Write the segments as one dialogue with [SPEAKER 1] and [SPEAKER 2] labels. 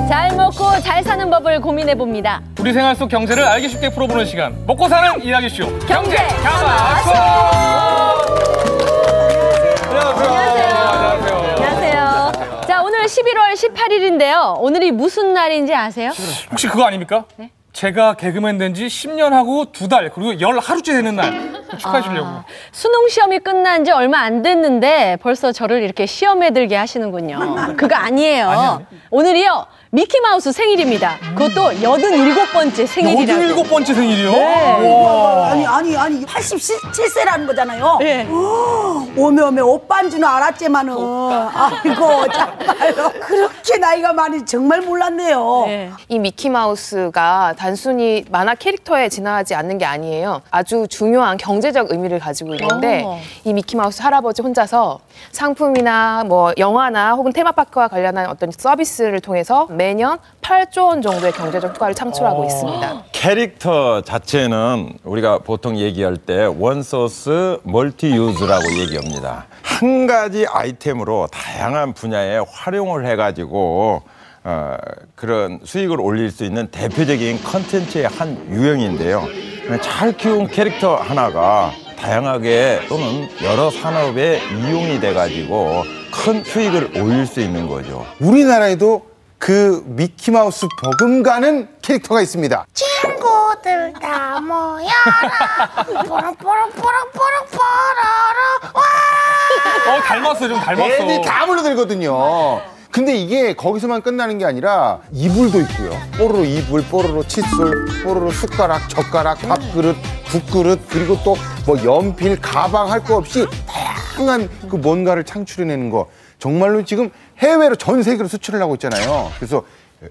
[SPEAKER 1] 잘 먹고 잘 사는 법을 고민해봅니다.
[SPEAKER 2] 우리 생활 속 경제를 알기 쉽게 풀어보는 시간. 먹고 사는 이야기쇼.
[SPEAKER 1] 경제
[SPEAKER 2] 가마솥.
[SPEAKER 1] 안녕하세요. 자, 오늘 11월 18일인데요. 오늘이 무슨 날인지 아세요?
[SPEAKER 2] 혹시 그거 아닙니까? 네? 제가 개그맨 된 지 10년 하고 2달, 그리고 10하루째 되는 날. 축하해 주려고.
[SPEAKER 1] 수능 시험이 끝난 지 얼마 안 됐는데 벌써 저를 이렇게 시험에 들게 하시는군요. 그거 아니에요.
[SPEAKER 2] 아니.
[SPEAKER 1] 오늘이요. 미키마우스 생일입니다. 그것도 87번째 생일이라고.
[SPEAKER 2] 87번째 생일이요?
[SPEAKER 1] 네.
[SPEAKER 3] 아니 87세라는 거잖아요.
[SPEAKER 1] 네.
[SPEAKER 3] 오메 오빠인 줄은 알았지만은 아이고 정말로 그렇게 나이가 많이 정말 몰랐네요.
[SPEAKER 1] 네.
[SPEAKER 4] 이 미키마우스가 단순히 만화 캐릭터에 지나지 않는 게 아니에요. 아주 중요한 경제적 의미를 가지고 있는데 이 미키마우스 할아버지 혼자서 상품이나 뭐 영화나 혹은 테마파크와 관련한 어떤 서비스를 통해서 매년 8조 원 정도의 경제적 효과를 창출하고 있습니다.
[SPEAKER 5] 캐릭터 자체는 우리가 보통 얘기할 때 원소스 멀티유즈라고 얘기합니다. 한 가지 아이템으로 다양한 분야에 활용을 해가지고 그런 수익을 올릴 수 있는 대표적인 컨텐츠의 한 유형인데요. 잘 키운 캐릭터 하나가 다양하게 또는 여러 산업에 이용이 돼가지고 큰 수익을 올릴 수 있는 거죠.
[SPEAKER 6] 우리나라에도 그 미키마우스 버금가는 캐릭터가 있습니다.
[SPEAKER 7] 친구들 다 모여라 뽀롱뽀롱뽀롱뽀롱뽀롱 와
[SPEAKER 2] 닮았어, 좀 닮았어.
[SPEAKER 6] 애들이 다 몰려들거든요. 근데 이게 거기서만 끝나는 게 아니라 이불도 있고요. 뽀로로 이불, 뽀로로 칫솔, 뽀로로 숟가락, 젓가락, 밥그릇, 국그릇, 그리고 또 뭐 연필, 가방 할 거 없이 다양한 그 뭔가를 창출해내는 거. 정말로 지금 해외로 전 세계로 수출을 하고 있잖아요. 그래서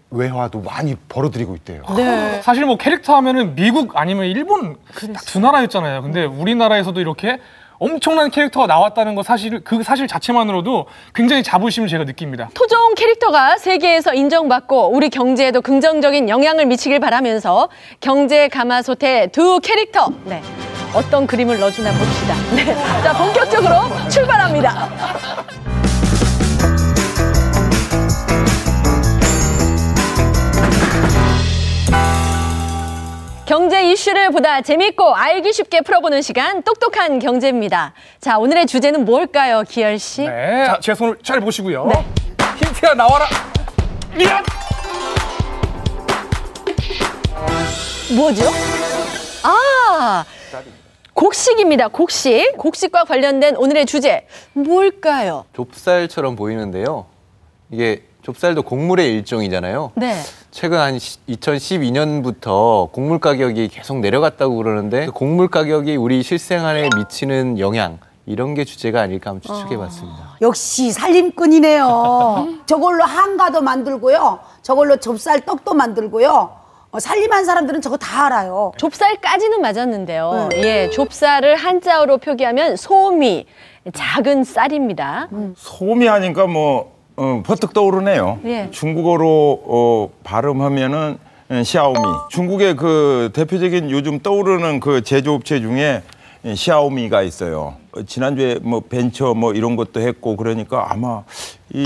[SPEAKER 6] 외화도 많이 벌어들이고 있대요.
[SPEAKER 1] 네.
[SPEAKER 2] 사실 뭐 캐릭터 하면은 미국 아니면 일본 딱 두 나라였잖아요. 근데 우리나라에서도 이렇게 엄청난 캐릭터가 나왔다는 거 사실 그 사실 자체만으로도 굉장히 자부심을 제가 느낍니다.
[SPEAKER 1] 토종 캐릭터가 세계에서 인정받고 우리 경제에도 긍정적인 영향을 미치길 바라면서 경제 가마솥의 두 캐릭터. 네. 어떤 그림을 넣어주나 봅시다. 네. 자, 본격적으로 출발합니다. 경제 이슈를 보다 재밌고 알기 쉽게 풀어보는 시간 똑똑한 경제입니다. 자, 오늘의 주제는 뭘까요, 기열 씨?
[SPEAKER 2] 네, 자, 제 손을 잘 보시고요.
[SPEAKER 1] 네.
[SPEAKER 2] 힌트야 나와라. 미안.
[SPEAKER 1] 뭐죠? 아, 곡식입니다. 곡식. 곡식과 관련된 오늘의 주제 뭘까요?
[SPEAKER 8] 좁쌀처럼 보이는데요. 이게 좁쌀도 곡물의 일종이잖아요.
[SPEAKER 1] 네.
[SPEAKER 8] 최근 한 2012년부터 곡물 가격이 계속 내려갔다고 그러는데 곡물 가격이 우리 실생활에 미치는 영향 이런 게 주제가 아닐까 한번 추측해봤습니다.
[SPEAKER 3] 역시 살림꾼이네요. 저걸로 한가도 만들고요. 저걸로 좁쌀 떡도 만들고요. 살림한 사람들은 저거 다 알아요.
[SPEAKER 1] 좁쌀까지는 맞았는데요. 예, 좁쌀을 한자어로 표기하면 소미, 작은 쌀입니다.
[SPEAKER 5] 소미 하니까 뭐 퍼뜩 떠오르네요.
[SPEAKER 1] 예.
[SPEAKER 5] 중국어로 발음하면은 샤오미. 중국의 그 대표적인 요즘 떠오르는 그 제조업체 중에 샤오미가 있어요. 지난주에 뭐 벤처 뭐 이런 것도 했고 그러니까 아마 이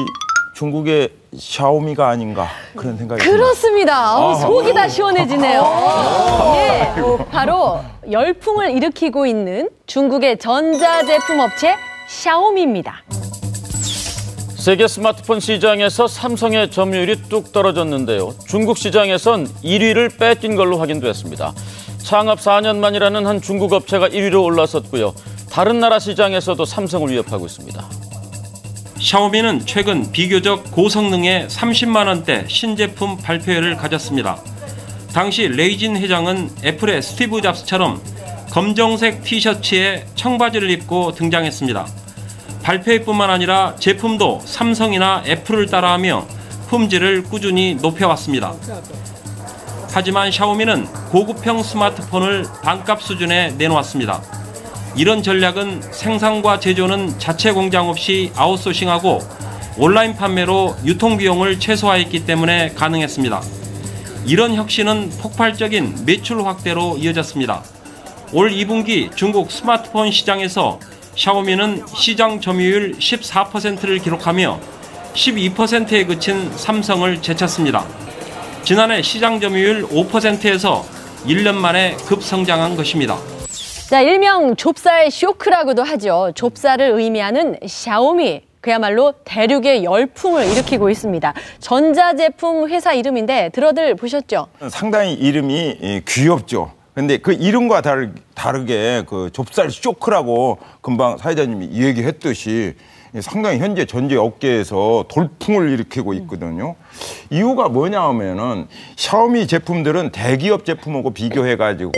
[SPEAKER 5] 중국의 샤오미가 아닌가 그런 생각이 듭니다.
[SPEAKER 1] 그렇습니다. 속이 다 시원해지네요. 예, 바로 열풍을 일으키고 있는 중국의 전자제품 업체 샤오미입니다.
[SPEAKER 9] 세계 스마트폰 시장에서 삼성의 점유율이 뚝 떨어졌는데요. 중국 시장에선 1위를 뺏긴 걸로 확인됐습니다. 창업 4년 만이라는 한 중국 업체가 1위로 올라섰고요. 다른 나라 시장에서도 삼성을 위협하고 있습니다.
[SPEAKER 10] 샤오미는 최근 비교적 고성능의 30만 원대 신제품 발표회를 가졌습니다. 당시 레이진 회장은 애플의 스티브 잡스처럼 검정색 티셔츠에 청바지를 입고 등장했습니다. 발표회뿐만 아니라 제품도 삼성이나 애플을 따라하며 품질을 꾸준히 높여왔습니다. 하지만 샤오미는 고급형 스마트폰을 반값 수준에 내놓았습니다. 이런 전략은 생산과 제조는 자체 공장 없이 아웃소싱하고 온라인 판매로 유통비용을 최소화했기 때문에 가능했습니다. 이런 혁신은 폭발적인 매출 확대로 이어졌습니다. 올 2분기 중국 스마트폰 시장에서 샤오미는 시장 점유율 14%를 기록하며 12%에 그친 삼성을 제쳤습니다. 지난해 시장 점유율 5%에서 1년 만에 급성장한 것입니다.
[SPEAKER 1] 자, 일명 좁쌀 쇼크라고도 하죠. 좁쌀을 의미하는 샤오미. 그야말로 대륙의 열풍을 일으키고 있습니다. 전자제품 회사 이름인데 들어들 보셨죠?
[SPEAKER 5] 상당히 이름이 귀엽죠. 근데 그 이름과 다르게 그 좁쌀 쇼크라고 금방 사회자님이 얘기했듯이 상당히 현재 전제 업계에서 돌풍을 일으키고 있거든요. 이유가 뭐냐 하면은 샤오미 제품들은 대기업 제품하고 비교해가지고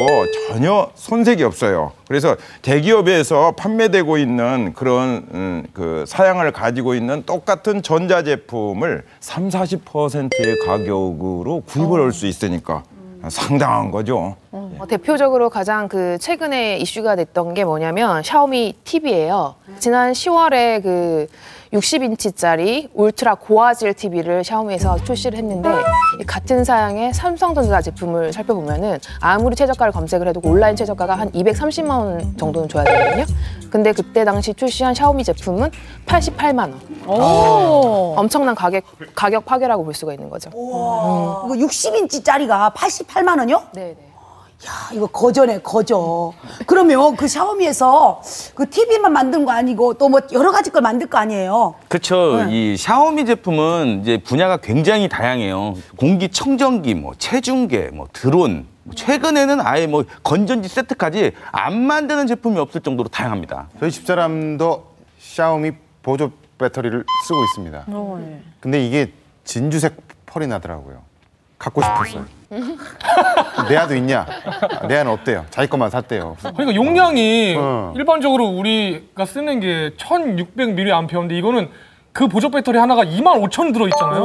[SPEAKER 5] 전혀 손색이 없어요. 그래서 대기업에서 판매되고 있는 그런 그 사양을 가지고 있는 똑같은 전자제품을 30~40%의 가격으로 구입을 할 수 있으니까 상당한 거죠.
[SPEAKER 4] 대표적으로 가장 그 최근에 이슈가 됐던 게 뭐냐면 샤오미 TV예요. 지난 10월에 그 60인치짜리 울트라 고화질 TV를 샤오미에서 출시를 했는데 같은 사양의 삼성전자 제품을 살펴보면은 아무리 최저가를 검색을 해도 온라인 최저가가 한 230만 원 정도는 줘야 되거든요. 근데 그때 당시 출시한 샤오미 제품은 88만 원.
[SPEAKER 1] 오.
[SPEAKER 4] 엄청난 가격 파괴라고 볼 수가 있는 거죠.
[SPEAKER 3] 이거 60인치짜리가 88만 원이요?
[SPEAKER 4] 네.
[SPEAKER 3] 야, 이거 거저네, 거저. 그러면 그 샤오미에서 그 TV만 만든 거 아니고 또 뭐 여러 가지 걸 만들 거 아니에요?
[SPEAKER 11] 그렇죠. 이 샤오미 제품은 이제 분야가 굉장히 다양해요. 공기청정기, 뭐 체중계, 뭐 드론. 최근에는 아예 뭐 건전지 세트까지 안 만드는 제품이 없을 정도로 다양합니다.
[SPEAKER 6] 저희 집사람도 샤오미 보조 배터리를 쓰고 있습니다. 근데 이게 진주색 펄이 나더라고요. 갖고 싶었어요. 내 아도 있냐? 내 아는 없대요. 자기 것만 샀대요.
[SPEAKER 2] 그러니까 용량이 일반적으로 우리가 쓰는 게 1600mAh인데 이거는 그 보조 배터리 하나가 25,000 들어있잖아요.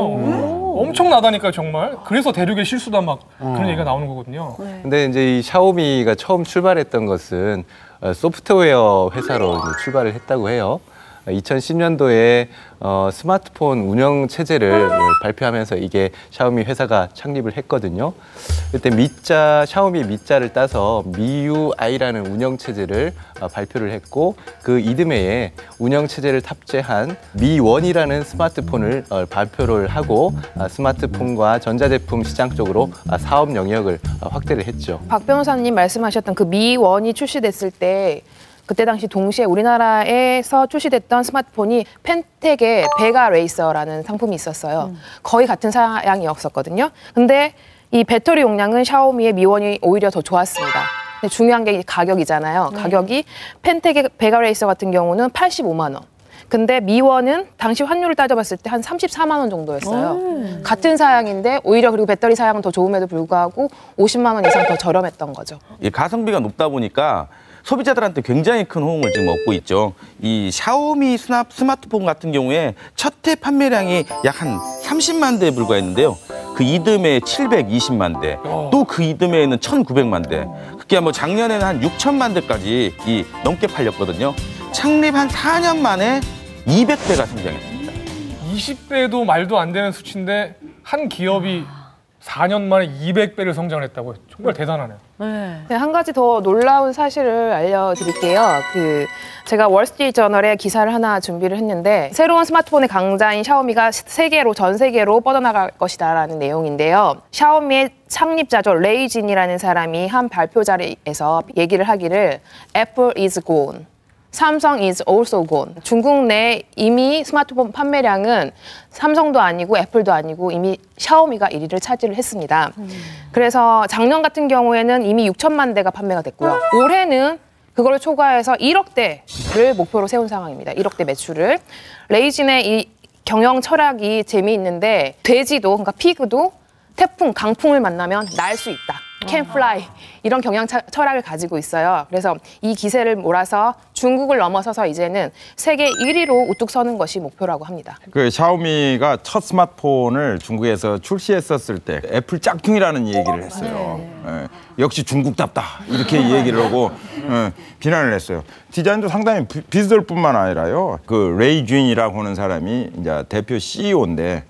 [SPEAKER 2] 엄청나다니까요, 정말. 그래서 대륙의 실수다 막 그런 얘기가 나오는 거거든요.
[SPEAKER 8] 근데 이제 이 샤오미가 처음 출발했던 것은 소프트웨어 회사로 이제 출발을 했다고 해요. 2010년도에 스마트폰 운영 체제를 발표하면서 이게 샤오미 회사가 창립을 했거든요. 그때 샤오미 미자를 따서 MIUI라는 운영 체제를 발표를 했고 그 이듬해에 운영 체제를 탑재한 Mi1이라는 스마트폰을 발표를 하고 스마트폰과 전자제품 시장 쪽으로 사업 영역을 확대를 했죠.
[SPEAKER 4] 박 변호사님 말씀하셨던 그 Mi1이 출시됐을 때 그때 당시 동시에 우리나라에서 출시됐던 스마트폰이 펜텍의 베가 레이서라는 상품이 있었어요. 거의 같은 사양이었었거든요. 근데 이 배터리 용량은 샤오미의 Mi1이 오히려 더 좋았습니다. 근데 중요한 게 가격이잖아요. 가격이 펜텍의 베가 레이서 같은 경우는 85만 원. 근데 Mi1은 당시 환율을 따져봤을 때 한 34만 원 정도였어요. 같은 사양인데 오히려 그리고 배터리 사양은 더 좋음에도 불구하고 50만 원 이상 더 저렴했던 거죠.
[SPEAKER 11] 이 가성비가 높다 보니까 소비자들한테 굉장히 큰 호응을 지금 얻고 있죠. 이 샤오미 스마트폰 같은 경우에 첫 해 판매량이 약 한 30만 대에 불과했는데요. 그 이듬해 720만 대, 또 그 이듬해에는 1,900만 대. 그게 뭐 작년에는 한 6천만 대까지 넘게 팔렸거든요. 창립 한 4년 만에 200배가 성장했습니다.
[SPEAKER 2] 20배도 말도 안 되는 수치인데 한 기업이 4년 만에 200배를 성장했다고요. 정말 대단하네요.
[SPEAKER 4] 네, 한 가지 더 놀라운 사실을 알려드릴게요. 제가 월스트리트저널에 기사를 하나 준비를 했는데 새로운 스마트폰의 강자인 샤오미가 전 세계로 뻗어나갈 것이다라는 내용인데요. 샤오미의 창립자죠. 레이진이라는 사람이 한 발표 자리에서 얘기를 하기를 Apple is gone. 삼성 is also gone. 중국 내 이미 스마트폰 판매량은 삼성도 아니고 애플도 아니고 이미 샤오미가 1위를 차지를 했습니다. 그래서 작년 같은 경우에는 이미 6천만 대가 판매가 됐고요. 올해는 그걸 초과해서 1억 대를 목표로 세운 상황입니다. 1억 대 매출을. 레이진의 이 경영 철학이 재미있는데 돼지도 그러니까 피그도 태풍, 강풍을 만나면 날 수 있다. can fly. 이런 경영 철학을 가지고 있어요. 그래서 이 기세를 몰아서 중국을 넘어서서 이제는 세계 1위로 우뚝 서는 것이 목표라고 합니다.
[SPEAKER 5] 그 샤오미가 첫 스마트폰을 중국에서 출시했었을 때 애플 짝퉁이라는 얘기를 했어요. 예, 역시 중국답다 이렇게 얘기를 하고 비난을 했어요. 디자인도 상당히 비슷할 뿐만 아니라요. 그 레이쥔이라고 하는 사람이 이제 대표 CEO인데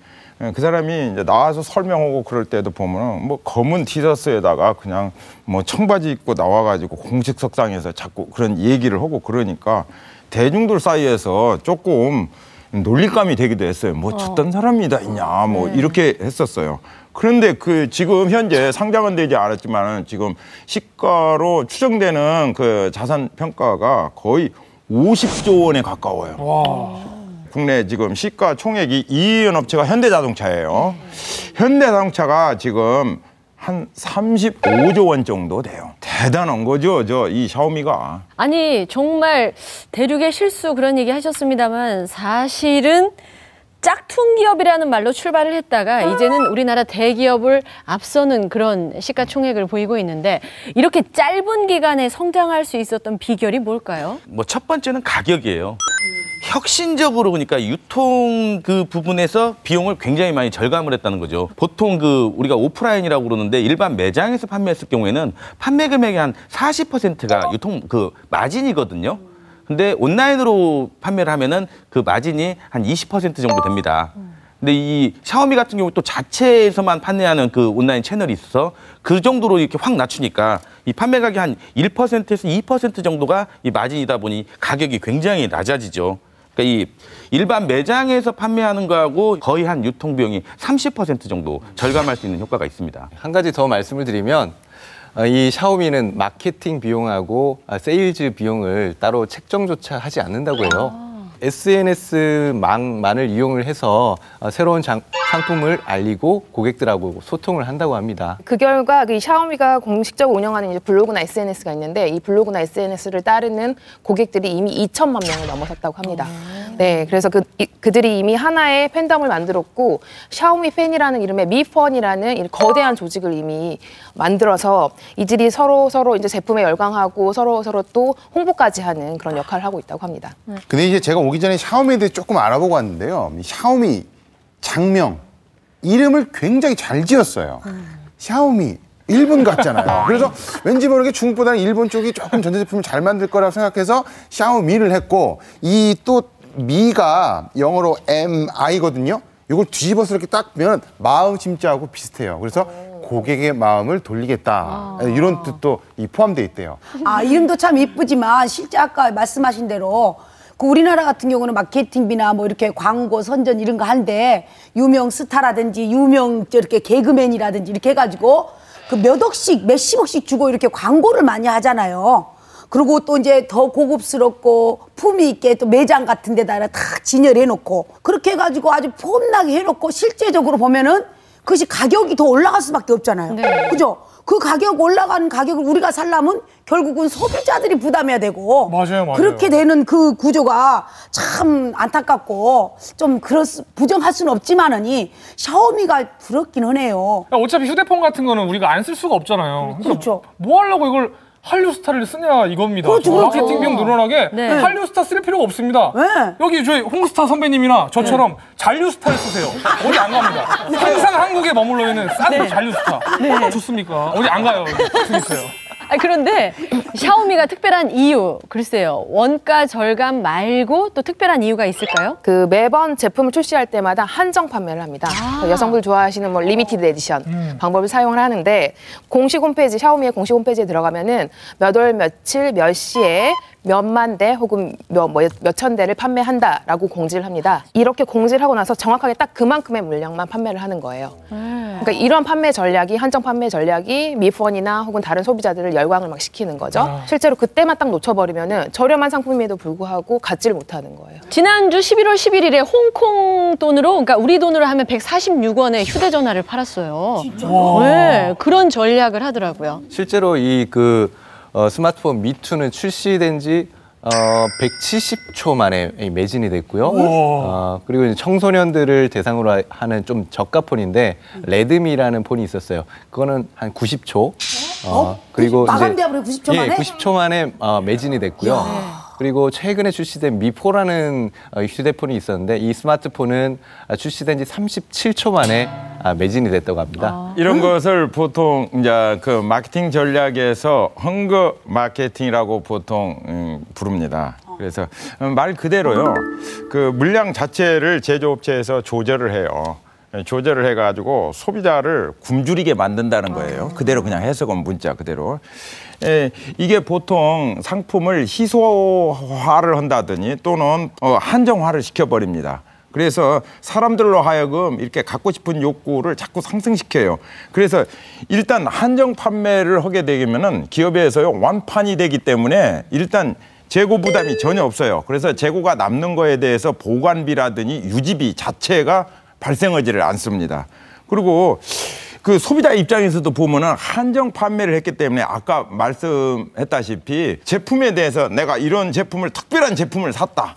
[SPEAKER 5] 그 사람이 이제 나와서 설명하고 그럴 때도 보면은 뭐 검은 티셔츠에다가 그냥 뭐 청바지 입고 나와가지고 공식석상에서 자꾸 그런 얘기를 하고 그러니까 대중들 사이에서 조금 놀림감이 되기도 했어요. 뭐 저딴 사람이 다 있냐, 뭐 이렇게 했었어요. 그런데 그 지금 현재 상장은 되지 않았지만 지금 시가로 추정되는 그 자산 평가가 거의 50조 원에 가까워요.
[SPEAKER 2] 와.
[SPEAKER 5] 국내 지금 시가 총액이 2위 업체가 현대자동차예요. 현대자동차가 지금 한 35조 원 정도 돼요. 대단한 거죠, 이 샤오미가.
[SPEAKER 1] 아니 정말 대륙의 실수 그런 얘기 하셨습니다만 사실은 짝퉁 기업이라는 말로 출발을 했다가 이제는 우리나라 대기업을 앞서는 그런 시가총액을 보이고 있는데 이렇게 짧은 기간에 성장할 수 있었던 비결이 뭘까요?
[SPEAKER 11] 뭐 첫 번째는 가격이에요. 혁신적으로 보니까 유통 그 부분에서 비용을 굉장히 많이 절감을 했다는 거죠. 보통 그 우리가 오프라인이라고 그러는데 일반 매장에서 판매했을 경우에는 판매 금액의 한 40%가 유통 그 마진이거든요. 근데 온라인으로 판매를 하면은 그 마진이 한 20% 정도 됩니다. 근데 이 샤오미 같은 경우 또 자체에서만 판매하는 그 온라인 채널이 있어서 그 정도로 이렇게 확 낮추니까 이 판매 가격이 한 1%에서 2% 정도가 이 마진이다 보니 가격이 굉장히 낮아지죠. 그러니까 이 일반 매장에서 판매하는 거하고 거의 한 유통 비용이 30% 정도 절감할 수 있는 효과가 있습니다.
[SPEAKER 8] 한 가지 더 말씀을 드리면 이 샤오미는 마케팅 비용하고 세일즈 비용을 따로 책정조차 하지 않는다고 해요. SNS망만을 이용을 해서 새로운 상품을 알리고 고객들하고 소통을 한다고 합니다.
[SPEAKER 4] 그 결과 그 샤오미가 공식적으로 운영하는 이제 블로그나 SNS가 있는데 이 블로그나 SNS를 따르는 고객들이 이미 2천만 명을 넘어섰다고 합니다. 네, 그래서 그들이 이미 하나의 팬덤을 만들었고 샤오미 팬이라는 이름의 미펀이라는 거대한 조직을 이미 만들어서 이들이 서로 이제 제품에 열광하고 서로 또 홍보까지 하는 그런 역할을 하고 있다고 합니다.
[SPEAKER 6] 근데 이제 제가 오기 전에 샤오미에 대해 조금 알아보고 왔는데요. 샤오미 장명 이름을 굉장히 잘 지었어요. 샤오미 일본 같잖아요. 그래서 왠지 모르게 중국보다는 일본 쪽이 조금 전자제품을 잘 만들 거라고 생각해서 샤오미를 했고 이 또 미가 영어로 MI거든요. 이걸 뒤집어서 이렇게 딱 보면 마음 심자하고 비슷해요. 그래서 고객의 마음을 돌리겠다. 이런 뜻도 포함되어 있대요.
[SPEAKER 3] 이름도 참 이쁘지만 실제 아까 말씀하신 대로 그 우리나라 같은 경우는 마케팅비나 뭐 이렇게 광고 선전 이런 거 한데 유명 스타라든지 유명 이렇게 개그맨이라든지 이렇게 해가지고 그 몇 억씩 몇십억씩 주고 이렇게 광고를 많이 하잖아요. 그리고 또 이제 더 고급스럽고 품위 있게 또 매장 같은 데다가 탁 진열해놓고 그렇게 해가지고 아주 폼나게 해놓고 실제적으로 보면은 그것이 가격이 더 올라갈 수밖에 없잖아요.
[SPEAKER 1] 네.
[SPEAKER 3] 그죠? 그 가격 올라가는 가격을 우리가 살려면 결국은 소비자들이 부담해야 되고
[SPEAKER 2] 맞아요.
[SPEAKER 3] 그렇게 되는 그 구조가 참 안타깝고 좀 부정할 수는 없지만은 샤오미가 부럽긴 하네요.
[SPEAKER 2] 어차피 휴대폰 같은 거는 우리가 안 쓸 수가 없잖아요.
[SPEAKER 3] 그렇죠.
[SPEAKER 2] 뭐 하려고 이걸 한류 스타를 쓰냐 이겁니다.
[SPEAKER 3] 그렇죠.
[SPEAKER 2] 마케팅 비용 늘어나게
[SPEAKER 1] 네.
[SPEAKER 2] 한류 스타 쓸 필요가 없습니다.
[SPEAKER 3] 네.
[SPEAKER 2] 여기 저희 홍스타 선배님이나 저처럼 잔류 스타를 쓰세요. 어디 안 갑니다. 항상 한국에 머물러 있는 싼 잔류 스타. 얼마나 좋습니까? 어디 안 가요. 재밌어요.
[SPEAKER 1] 그런데 샤오미가 특별한 이유, 글쎄요. 원가 절감 말고 또 특별한 이유가 있을까요?
[SPEAKER 4] 그 매번 제품을 출시할 때마다 한정 판매를 합니다. 여성들 좋아하시는 뭐 리미티드 에디션 방법을 사용을 하는데 공식 홈페이지, 샤오미의 공식 홈페이지에 들어가면은 몇 월 며칠 몇 시에 몇만 대 혹은 몇천 대를 판매한다라고 공지를 합니다. 이렇게 공지를 하고 나서 정확하게 딱 그만큼의 물량만 판매를 하는 거예요. 그러니까 이런 판매 전략이 한정 판매 전략이 미펀이나 혹은 다른 소비자들을 열광을 막 시키는 거죠. 실제로 그때만 딱 놓쳐버리면은 저렴한 상품임에도 불구하고 갖지를 못하는 거예요.
[SPEAKER 1] 지난주 11월 11일에 홍콩 돈으로, 그러니까 우리 돈으로 하면 146원에 휴대전화를 팔았어요. 진짜요? 네, 그런 전략을 하더라고요.
[SPEAKER 8] 실제로 스마트폰 미2는 출시된 지 170초 만에 매진이 됐고요. 그리고 이제 청소년들을 대상으로 하는 좀 저가 폰인데 레드미라는 폰이 있었어요. 그거는 한 90초. 그리고
[SPEAKER 3] 마감되어버려 90초 만에?
[SPEAKER 8] 90초 만에 매진이 됐고요. 그리고 최근에 출시된 미4라는 휴대폰이 있었는데 이 스마트폰은 출시된 지 37초 만에 매진이 됐다고 합니다.
[SPEAKER 5] 이런 것을 보통 이제 그 마케팅 전략에서 헝거 마케팅이라고 보통 부릅니다. 그래서 말 그대로요. 그 물량 자체를 제조업체에서 조절을 해요. 조절을 해가지고 소비자를 굶주리게 만든다는 거예요. 그대로 그냥 해석은 문자 그대로. 이게 보통 상품을 희소화를 한다더니 또는 한정화를 시켜버립니다. 그래서 사람들로 하여금 이렇게 갖고 싶은 욕구를 자꾸 상승시켜요. 그래서 일단 한정 판매를 하게 되면은 기업에서요 완판이 되기 때문에 일단 재고 부담이 전혀 없어요. 그래서 재고가 남는 거에 대해서 보관비라든지 유지비 자체가 발생하지를 않습니다. 그리고 그 소비자 입장에서도 보면은 한정 판매를 했기 때문에 아까 말씀했다시피 제품에 대해서 내가 이런 제품을 특별한 제품을 샀다.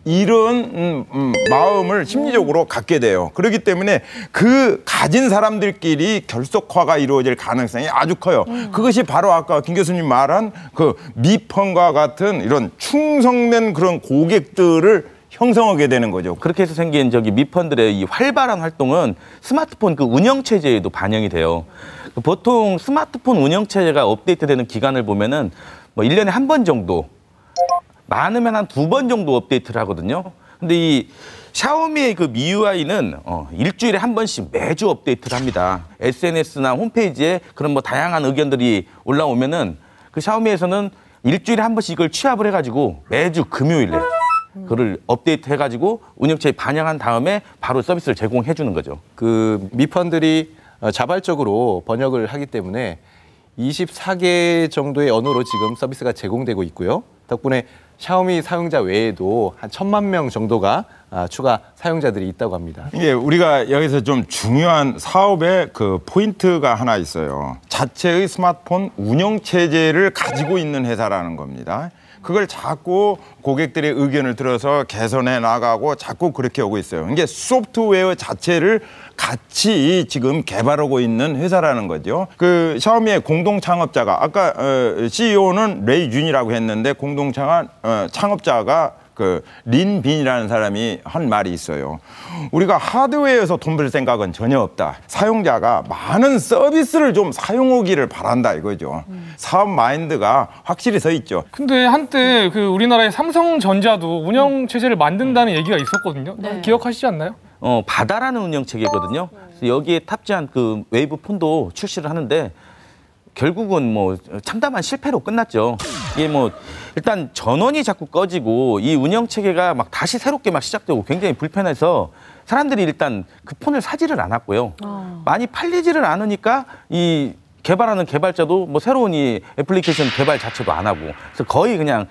[SPEAKER 5] 이런 마음을 심리적으로 갖게 돼요. 그렇기 때문에 그 가진 사람들끼리 결속화가 이루어질 가능성이 아주 커요. 그것이 바로 아까 김 교수님 말한 그 미펀과 같은 이런 충성된 그런 고객들을 형성하게 되는 거죠.
[SPEAKER 11] 그렇게 해서 생긴 미펀들의 이 활발한 활동은 스마트폰 그 운영 체제에도 반영이 돼요. 보통 스마트폰 운영 체제가 업데이트되는 기간을 보면은 뭐 1년에 한 번 정도, 많으면 한 2번 정도 업데이트를 하거든요. 근데 이 샤오미의 그 MIUI는 일주일에 한 번씩 매주 업데이트를 합니다. SNS나 홈페이지에 그런 뭐 다양한 의견들이 올라오면은 그 샤오미에서는 일주일에 한 번씩 이걸 취합을 해가지고 매주 금요일에 그걸 업데이트 해가지고 운영체에 반영한 다음에 바로 서비스를 제공해 주는 거죠.
[SPEAKER 8] 그 미펀들이 자발적으로 번역을 하기 때문에 24개 정도의 언어로 지금 서비스가 제공되고 있고요. 덕분에 샤오미 사용자 외에도 한 1,000만 명 정도가 추가 사용자들이 있다고 합니다.
[SPEAKER 5] 이게 우리가 여기서 좀 중요한 사업의 그 포인트가 하나 있어요. 자체의 스마트폰 운영 체제를 가지고 있는 회사라는 겁니다. 그걸 자꾸 고객들의 의견을 들어서 개선해 나가고 자꾸 그렇게 오고 있어요. 이게 소프트웨어 자체를 같이 지금 개발하고 있는 회사라는 거죠. 그 샤오미의 공동 창업자가 아까 CEO는 레이 준이라고 했는데 공동 창업자가 그 린빈이라는 사람이 한 말이 있어요. 우리가 하드웨어에서 돈 벌 생각은 전혀 없다. 사용자가 많은 서비스를 좀 사용하기를 바란다 이거죠. 사업 마인드가 확실히 서 있죠.
[SPEAKER 2] 근데 한때 그 우리나라의 삼성전자도 운영 체제를 만든다는 얘기가 있었거든요.
[SPEAKER 1] 네.
[SPEAKER 2] 기억하시지 않나요?
[SPEAKER 11] 바다라는 운영 체계거든요. 그래서 여기에 탑재한 그 웨이브 폰도 출시를 하는데 결국은 뭐 참담한 실패로 끝났죠. 이게 뭐 일단 전원이 자꾸 꺼지고 이 운영 체계가 막 다시 새롭게 막 시작되고 굉장히 불편해서 사람들이 일단 그 폰을 사지를 않았고요. 많이 팔리지를 않으니까 이 개발하는 개발자도 뭐 새로운 이 애플리케이션 개발 자체도 안 하고 그래서 거의 그냥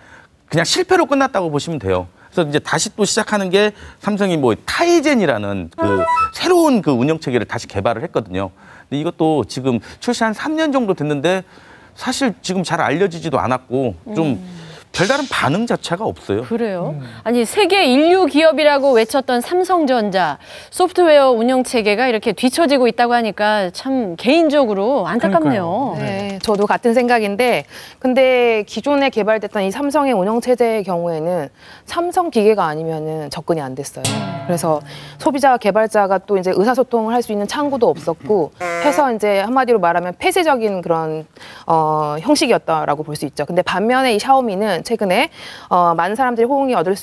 [SPEAKER 11] 실패로 끝났다고 보시면 돼요. 그래서 이제 다시 또 시작하는 게 삼성이 뭐 타이젠이라는 그 새로운 그 운영 체계를 다시 개발을 했거든요. 근데 이것도 지금 출시한 3년 정도 됐는데 사실 지금 잘 알려지지도 않았고 좀 별다른 반응 자체가 없어요.
[SPEAKER 1] 그래요? 아니 세계 인류 기업이라고 외쳤던 삼성전자 소프트웨어 운영 체계가 이렇게 뒤처지고 있다고 하니까 참 개인적으로 안타깝네요.
[SPEAKER 4] 네, 저도 같은 생각인데 근데 기존에 개발됐던 이 삼성의 운영 체제의 경우에는 삼성 기계가 아니면은 접근이 안 됐어요. 그래서 소비자 개발자가 또 이제 의사소통을 할 수 있는 창구도 없었고 해서 이제 한마디로 말하면 폐쇄적인 그런 형식이었다라고 볼 수 있죠. 근데 반면에 이 샤오미는 최근에 많은 사람들이 호응을 얻을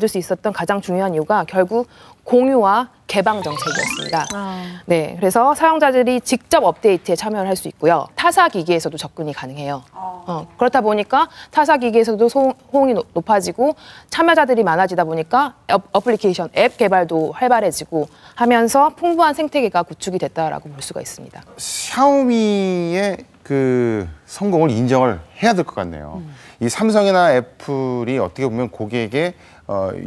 [SPEAKER 4] 수 있었던 가장 중요한 이유가 결국 공유와 개방 정책이었습니다. 네, 그래서 사용자들이 직접 업데이트에 참여를 할 수 있고요. 타사 기기에서도 접근이 가능해요. 그렇다 보니까 타사 기기에서도 호응이 높아지고 참여자들이 많아지다 보니까 어플리케이션, 앱 개발도 활발해지고 하면서 풍부한 생태계가 구축이 됐다라고 볼 수가 있습니다.
[SPEAKER 6] 샤오미의 그 성공을 인정을 해야 될 것 같네요. 이 삼성이나 애플이 어떻게 보면 고객의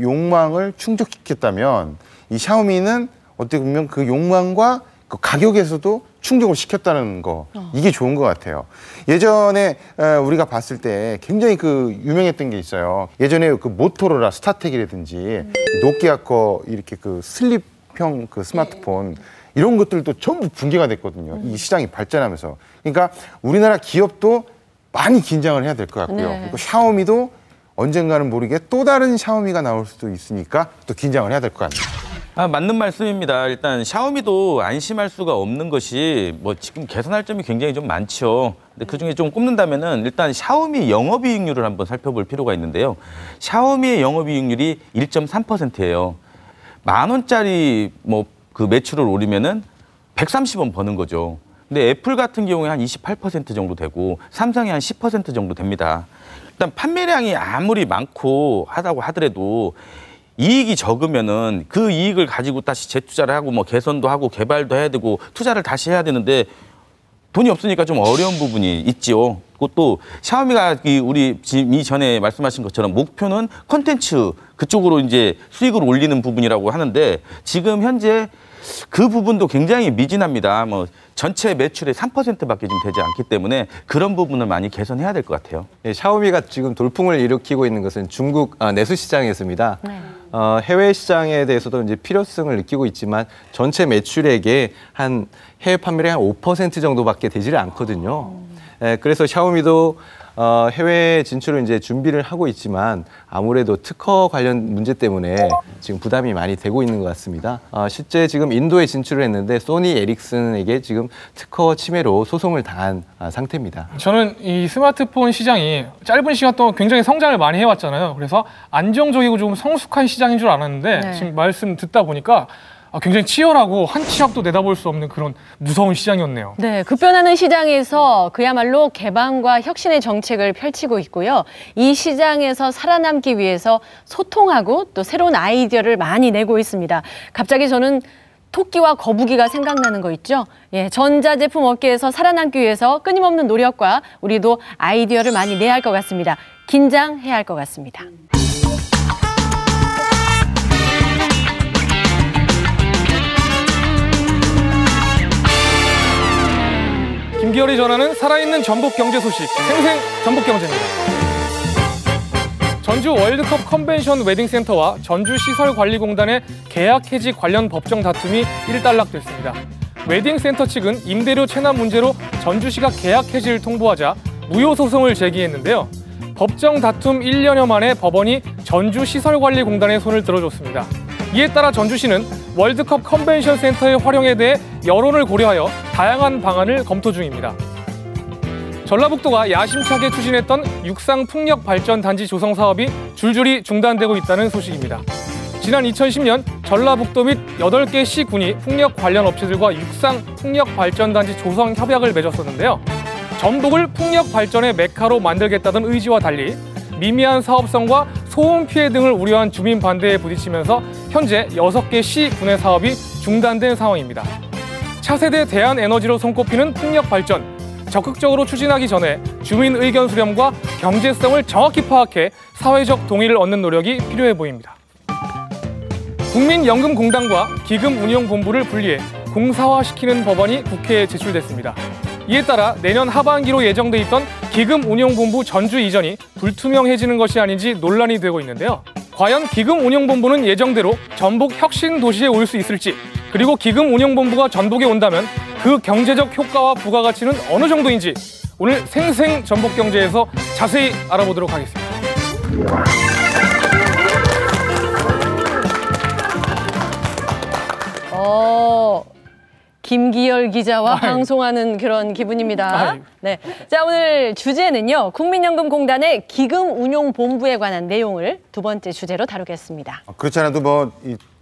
[SPEAKER 6] 욕망을 충족시켰다면 이 샤오미는 어떻게 보면 그 욕망과 그 가격에서도 충족을 시켰다는 거 이게 좋은 것 같아요. 예전에 우리가 봤을 때 굉장히 그 유명했던 게 있어요. 예전에 그 모토로라 스타텍이라든지 노키아 거 이렇게 그 슬립형 그 스마트폰 이런 것들도 전부 붕괴가 됐거든요. 이 시장이 발전하면서. 그러니까 우리나라 기업도 많이 긴장을 해야 될 것 같고요.
[SPEAKER 1] 네.
[SPEAKER 6] 그리고 샤오미도 언젠가는 모르게 또 다른 샤오미가 나올 수도 있으니까 또 긴장을 해야 될 것 같네요.
[SPEAKER 11] 맞는 말씀입니다. 일단 샤오미도 안심할 수가 없는 것이 뭐 지금 개선할 점이 굉장히 좀 많죠. 근데 그중에 좀 꼽는다면은 일단 샤오미 영업이익률을 한번 살펴볼 필요가 있는데요. 샤오미의 영업이익률이 1.3%예요. 10,000원짜리 뭐 그 매출을 올리면은 130원 버는 거죠. 근데 애플 같은 경우에 한 28% 정도 되고 삼성이 한 10% 정도 됩니다. 일단 판매량이 아무리 많고 하다고 하더라도 이익이 적으면은 그 이익을 가지고 다시 재투자를 하고 뭐 개선도 하고 개발도 해야 되고 투자를 다시 해야 되는데 돈이 없으니까 좀 어려운 부분이 있지요. 그것도 샤오미가 우리 이전에 말씀하신 것처럼 목표는 콘텐츠 그쪽으로 이제 수익을 올리는 부분이라고 하는데 지금 현재 그 부분도 굉장히 미진합니다. 뭐 전체 매출의 3%밖에 좀 되지 않기 때문에 그런 부분을 많이 개선해야 될 것 같아요.
[SPEAKER 8] 네, 샤오미가 지금 돌풍을 일으키고 있는 것은 중국 내수 시장에서입니다. 네. 해외 시장에 대해서도 이제 필요성을 느끼고 있지만 전체 매출액의 한 해외 판매량 한 5% 정도밖에 되지를 않거든요. 그래서 샤오미도 해외 진출을 이제 준비를 하고 있지만 아무래도 특허 관련 문제 때문에 지금 부담이 많이 되고 있는 것 같습니다. 실제 지금 인도에 진출을 했는데 소니 에릭슨에게 지금 특허 침해로 소송을 당한 상태입니다.
[SPEAKER 2] 저는 이 스마트폰 시장이 짧은 시간 동안 굉장히 성장을 많이 해왔잖아요. 그래서 안정적이고 좀 성숙한 시장인 줄 알았는데 네. 지금 말씀 듣다 보니까 굉장히 치열하고 한 치 앞도 내다볼 수 없는 그런 무서운 시장이었네요.
[SPEAKER 1] 네, 급변하는 시장에서 그야말로 개방과 혁신의 정책을 펼치고 있고요. 이 시장에서 살아남기 위해서 소통하고 또 새로운 아이디어를 많이 내고 있습니다. 갑자기 저는 토끼와 거북이가 생각나는 거 있죠? 예, 전자제품 업계에서 살아남기 위해서 끊임없는 노력과 우리도 아이디어를 많이 내야 할 것 같습니다. 긴장해야 할 것 같습니다.
[SPEAKER 2] 김기열이 전하는 살아있는 전북 경제 소식, 생생 전북 경제입니다. 전주 월드컵 컨벤션 웨딩센터와 전주시설관리공단의 계약 해지 관련 법정 다툼이 일단락됐습니다. 웨딩센터 측은 임대료 체납 문제로 전주시가 계약 해지를 통보하자 무효 소송을 제기했는데요. 법정 다툼 1년여 만에 법원이 전주시설관리공단의 손을 들어줬습니다. 이에 따라 전주시는 월드컵 컨벤션 센터의 활용에 대해 여론을 고려하여 다양한 방안을 검토 중입니다. 전라북도가 야심차게 추진했던 육상풍력발전단지 조성 사업이 줄줄이 중단되고 있다는 소식입니다. 지난 2010년 전라북도 및 8개 시군이 풍력 관련 업체들과 육상풍력발전단지 조성 협약을 맺었었는데요. 전북을 풍력발전의 메카로 만들겠다던 의지와 달리 미미한 사업성과 소음 피해 등을 우려한 주민 반대에 부딪히면서 현재 6개 시, 군의 사업이 중단된 상황입니다. 차세대 대한에너지로 손꼽히는 풍력 발전, 적극적으로 추진하기 전에 주민 의견 수렴과 경제성을 정확히 파악해 사회적 동의를 얻는 노력이 필요해 보입니다. 국민연금공단과 기금운용본부를 분리해 공사화시키는 법안이 국회에 제출됐습니다. 이에 따라 내년 하반기로 예정돼 있던 기금운용본부 전주 이전이 불투명해지는 것이 아닌지 논란이 되고 있는데요. 과연 기금운용본부는 예정대로 전북 혁신도시에 올 수 있을지, 그리고 기금운용본부가 전북에 온다면 그 경제적 효과와 부가가치는 어느 정도인지 오늘 생생 전북경제에서 자세히 알아보도록 하겠습니다.
[SPEAKER 1] 김기열 기자와 방송하는 그런 기분입니다. 네, 자 오늘 주제는요. 국민연금공단의 기금운용본부에 관한 내용을 두 번째 주제로 다루겠습니다.
[SPEAKER 6] 그렇지 않아도 뭐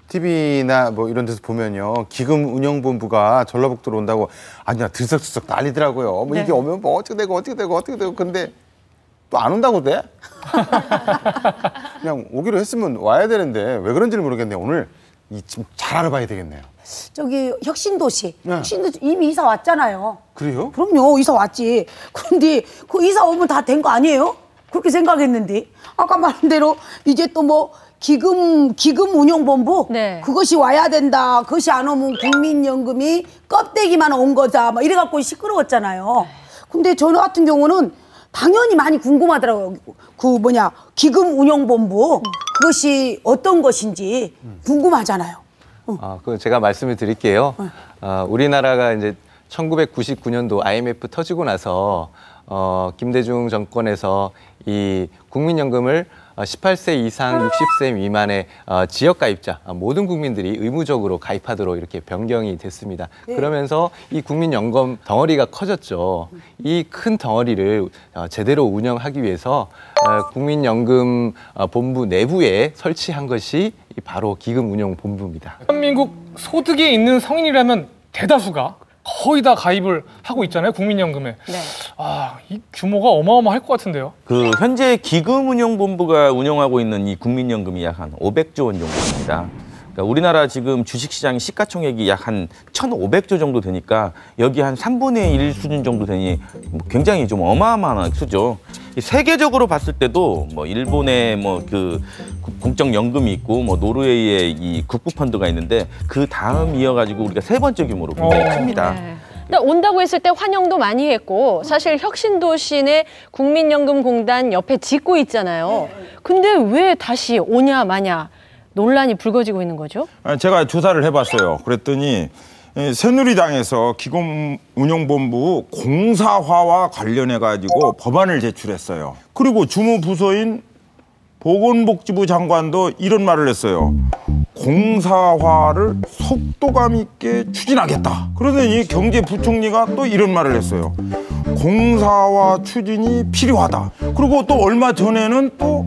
[SPEAKER 6] TV나 뭐 이런 데서 보면요. 기금운용본부가 전라북도로 온다고 아니야 들썩들썩 난리더라고요. 뭐 이게 오면 뭐 어떻게 되고 근데 또 안 온다고 돼? 그냥 오기로 했으면 와야 되는데 왜 그런지를 모르겠네요. 오늘 좀 잘 알아봐야 되겠네요.
[SPEAKER 3] 저기 혁신도시, 혁신도시 이미 이사 왔잖아요.
[SPEAKER 6] 그래요?
[SPEAKER 3] 그럼요, 이사 왔지. 그런데 그 이사 오면 다 된 거 아니에요? 그렇게 생각했는데 아까 말한 대로 이제 또 뭐 기금운용본부 그것이 와야 된다. 그것이 안 오면 국민연금이 껍데기만 온 거다. 막 이래갖고 시끄러웠잖아요. 근데 저 같은 경우는 당연히 많이 궁금하더라고요. 그 기금운용본부 그것이 어떤 것인지 궁금하잖아요.
[SPEAKER 8] 그 제가 말씀을 드릴게요. 우리나라가 이제 1999년도 IMF 터지고 나서 김대중 정권에서 이 국민연금을 18세 이상 60세 미만의 지역가입자 모든 국민들이 의무적으로 가입하도록 이렇게 변경이 됐습니다. 그러면서 이 국민연금 덩어리가 커졌죠. 이 큰 덩어리를 제대로 운영하기 위해서 국민연금 본부 내부에 설치한 것이 바로 기금운용본부입니다.
[SPEAKER 2] 대한민국 소득이 있는 성인이라면 대다수가 거의 다 가입을 하고 있잖아요, 국민연금에.
[SPEAKER 1] 네.
[SPEAKER 2] 아, 이 규모가 어마어마할 것 같은데요.
[SPEAKER 11] 그 현재 기금운용본부가 운영하고 있는 이 국민연금이 약 한 500조 원 정도 됩니다. 그러니까 우리나라 지금 주식시장 시가총액이 약 한 1,500조 정도 되니까 여기 한 3분의 1 수준 정도 되니 굉장히 좀 어마어마한 수죠. 세계적으로 봤을 때도 뭐 일본의 뭐 그 공적연금이 있고 뭐 노르웨이의 이 국부펀드가 있는데 그 다음 이어가지고 우리가 세 번째 규모로 굉장히 큽니다.
[SPEAKER 1] 네. 근데 온다고 했을 때 환영도 많이 했고 사실 혁신도시의 국민연금공단 옆에 짓고 있잖아요. 근데 왜 다시 오냐 마냐 논란이 불거지고 있는 거죠?
[SPEAKER 5] 제가 조사를 해봤어요. 그랬더니 새누리당에서 기금운용본부 공사화와 관련해가지고 법안을 제출했어요. 그리고 주무부서인 보건복지부 장관도 이런 말을 했어요. 공사화를 속도감 있게 추진하겠다. 그러더니 경제부총리가 또 이런 말을 했어요. 공사화 추진이 필요하다. 그리고 또 얼마 전에는 또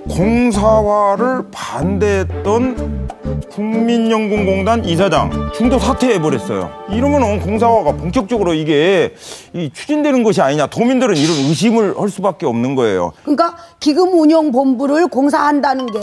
[SPEAKER 5] 공사화를 반대했던 국민연금공단 이사장 중도 사퇴해버렸어요. 이러면 공사화가 본격적으로 이게 추진되는 것이 아니냐. 도민들은 이런 의심을 할 수밖에 없는 거예요.
[SPEAKER 3] 그러니까 기금운용본부를 공사한다는 게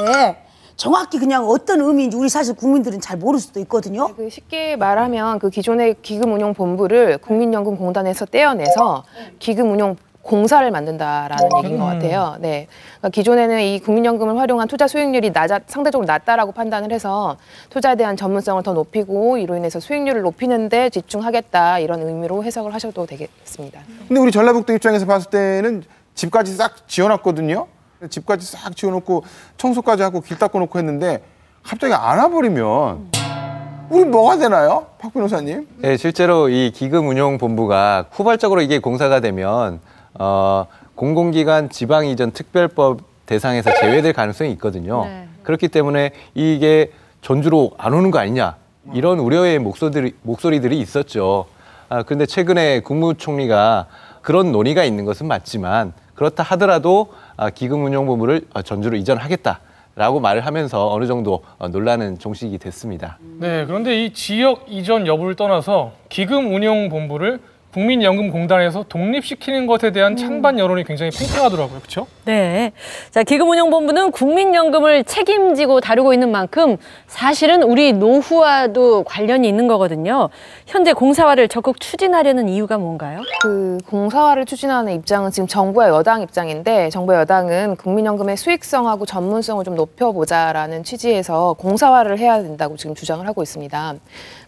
[SPEAKER 3] 정확히 그냥 어떤 의미인지 우리 사실 국민들은 잘 모를 수도 있거든요.
[SPEAKER 4] 그 쉽게 말하면 그 기존의 기금운용본부를 국민연금공단에서 떼어내서 기금운용 공사를 만든다라는 얘기인 것 같아요. 네, 그러니까 기존에는 이 국민연금을 활용한 투자 수익률이 상대적으로 낮다라고 판단을 해서 투자에 대한 전문성을 더 높이고 이로 인해서 수익률을 높이는 데 집중하겠다 이런 의미로 해석을 하셔도 되겠습니다.
[SPEAKER 6] 근데 우리 전라북도 입장에서 봤을 때는 집까지 싹 지어놨거든요. 집까지 싹 지어놓고 청소까지 하고 길 닦아놓고 했는데 갑자기 안 와버리면 우리 뭐가 되나요? 박 변호사님?
[SPEAKER 8] 네, 실제로 이 기금운용본부가 후발적으로 이게 공사가 되면 공공기관 지방이전 특별법 대상에서 제외될 가능성이 있거든요.
[SPEAKER 1] 네.
[SPEAKER 8] 그렇기 때문에 이게 전주로 안 오는 거 아니냐 이런 우려의 목소리들이 있었죠. 그런데 최근에 국무총리가 그런 논의가 있는 것은 맞지만 그렇다 하더라도 기금운용본부를 전주로 이전하겠다라고 말을 하면서 어느 정도 논란은 종식이 됐습니다.
[SPEAKER 2] 네, 그런데 이 지역 이전 여부를 떠나서 기금운용본부를 국민연금공단에서 독립시키는 것에 대한 찬반 여론이 굉장히 팽팽하더라고요. 그렇죠?
[SPEAKER 1] 네. 자, 기금운용본부는 국민연금을 책임지고 다루고 있는 만큼 사실은 우리 노후와도 관련이 있는 거거든요. 현재 공사화를 적극 추진하려는 이유가 뭔가요?
[SPEAKER 4] 그 공사화를 추진하는 입장은 지금 정부와 여당 입장인데 정부와 여당은 국민연금의 수익성하고 전문성을 좀 높여보자라는 취지에서 공사화를 해야 된다고 지금 주장을 하고 있습니다.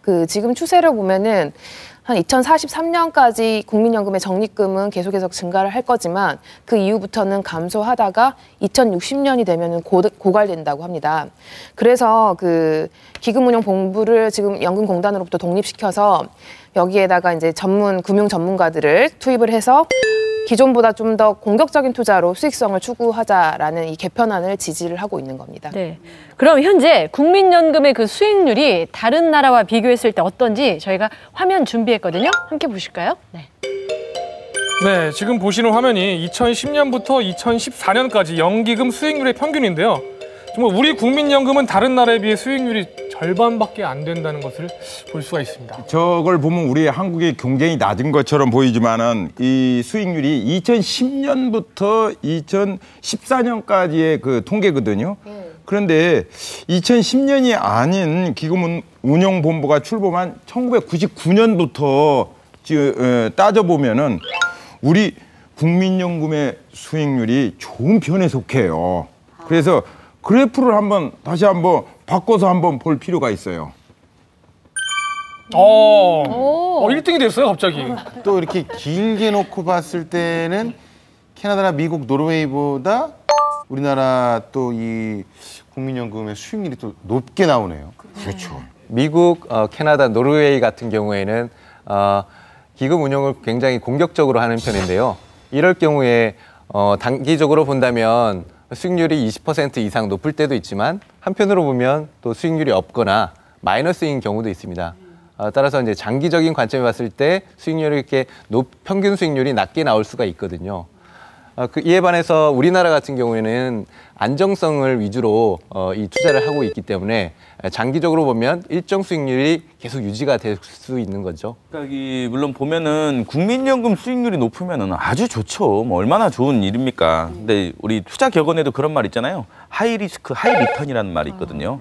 [SPEAKER 4] 그 지금 추세를 보면은 한 2043년까지 국민연금의 적립금은 계속해서 증가를 할 거지만 그 이후부터는 감소하다가 2060년이 되면은 고갈된다고 합니다. 그래서 그 기금운용본부를 지금 연금공단으로부터 독립시켜서 여기에다가 이제 금융 전문가들을 투입을 해서 기존보다 좀 더 공격적인 투자로 수익성을 추구하자라는 이 개편안을 지지를 하고 있는 겁니다.
[SPEAKER 1] 네. 그럼 현재 국민연금의 그 수익률이 다른 나라와 비교했을 때 어떤지 저희가 화면 준비했거든요. 함께 보실까요? 네.
[SPEAKER 2] 네, 지금 보시는 화면이 2010년부터 2014년까지 연기금 수익률의 평균인데요. 정말 우리 국민연금은 다른 나라에 비해 수익률이 절반밖에 안 된다는 것을 볼 수가 있습니다.
[SPEAKER 5] 저걸 보면 우리 한국이 굉장히 낮은 것처럼 보이지만은 이 수익률이 2010년부터 2014년까지의 그 통계거든요. 그런데 2010년이 아닌 기금운용본부가 출범한 1999년부터 따져보면은 우리 국민연금의 수익률이 좋은 편에 속해요. 그래서 그래프를 다시 한번 바꿔서 한번 볼 필요가 있어요.
[SPEAKER 2] 1등이 됐어요, 갑자기.
[SPEAKER 6] 또 이렇게 길게 놓고 봤을 때는 캐나다나 미국, 노르웨이보다 우리나라 또 이 국민연금의 수익률이 또 높게 나오네요.
[SPEAKER 5] 그렇죠.
[SPEAKER 8] 미국, 캐나다, 노르웨이 같은 경우에는 기금 운용을 굉장히 공격적으로 하는 편인데요. 이럴 경우에 단기적으로 본다면 수익률이 20% 이상 높을 때도 있지만 한편으로 보면 또 수익률이 없거나 마이너스인 경우도 있습니다. 따라서 이제 장기적인 관점에 봤을 때 수익률이 이렇게 평균 수익률이 낮게 나올 수가 있거든요. 이에 반해서 우리나라 같은 경우에는 안정성을 위주로 이 투자를 하고 있기 때문에 장기적으로 보면 일정 수익률이 계속 유지가 될 수 있는 거죠.
[SPEAKER 11] 그러니까 물론 보면은 국민연금 수익률이 높으면은 아주 좋죠. 뭐 얼마나 좋은 일입니까? 근데 우리 투자 격언에도 그런 말 있잖아요. 하이 리스크, 하이 리턴이라는 말이 있거든요.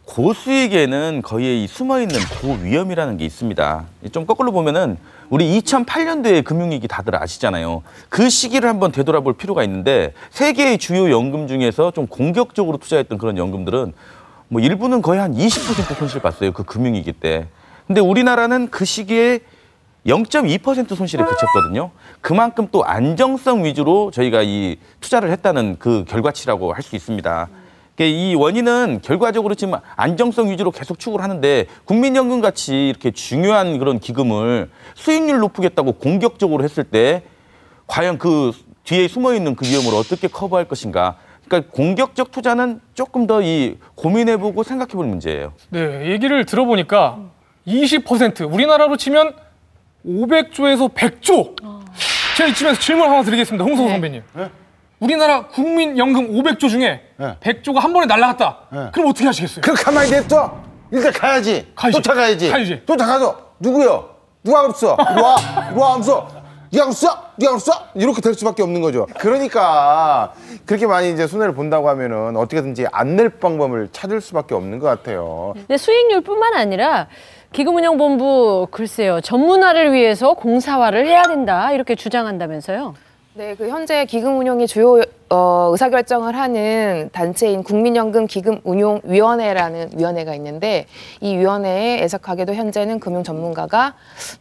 [SPEAKER 11] 고수익에는 거의 이 숨어있는 고위험이라는 게 있습니다. 좀 거꾸로 보면은 우리 2008년도에 금융위기 다들 아시잖아요. 그 시기를 한번 되돌아볼 필요가 있는데 세계의 주요 연금 중에서 좀 공격적으로 투자했던 그런 연금들은 뭐 일부는 거의 한 20% 손실 봤어요. 그 금융위기 때. 근데 우리나라는 그 시기에 0.2% 손실에 그쳤거든요. 그만큼 또 안정성 위주로 저희가 이 투자를 했다는 그 결과치라고 할 수 있습니다. 이 원인은 결과적으로 지금 안정성 위주로 계속 추구를 하는데 국민연금 같이 이렇게 중요한 그런 기금을 수익률 높이겠다고 공격적으로 했을 때 과연 그 뒤에 숨어있는 그 위험을 어떻게 커버할 것인가. 그러니까 공격적 투자는 조금 더 고민해보고 생각해볼 문제예요.
[SPEAKER 2] 네, 얘기를 들어보니까 20% 우리나라로 치면 500조에서 100조. 제가 이쯤에서 질문 하나 드리겠습니다. 홍성호 선배님.
[SPEAKER 6] 네?
[SPEAKER 2] 우리나라 국민연금 500조 중에
[SPEAKER 6] 네.
[SPEAKER 2] 100조가 한 번에 날아갔다.
[SPEAKER 6] 네.
[SPEAKER 2] 그럼 어떻게 하시겠어요?
[SPEAKER 6] 그럼 가만히 냅둬. 일단 가야지. 쫓아가야지.
[SPEAKER 2] 가야지.
[SPEAKER 6] 쫓아가서 누구요? 누가 없어? 이리 와. 이리 와 없어. 네가 없어? 네가 없어? 이렇게 될 수밖에 없는 거죠. 그러니까 그렇게 많이 이제 손해를 본다고 하면은 어떻게든지 안 낼 방법을 찾을 수밖에 없는 것 같아요.
[SPEAKER 1] 근데 수익률뿐만 아니라 기금운용본부 글쎄요 전문화를 위해서 공사화를 해야 된다 이렇게 주장한다면서요.
[SPEAKER 4] 네, 그 현재 기금 운용의 주요 의사결정을 하는 단체인 국민연금 기금운용위원회라는 위원회가 있는데 이 위원회에 애석하게도 현재는 금융 전문가가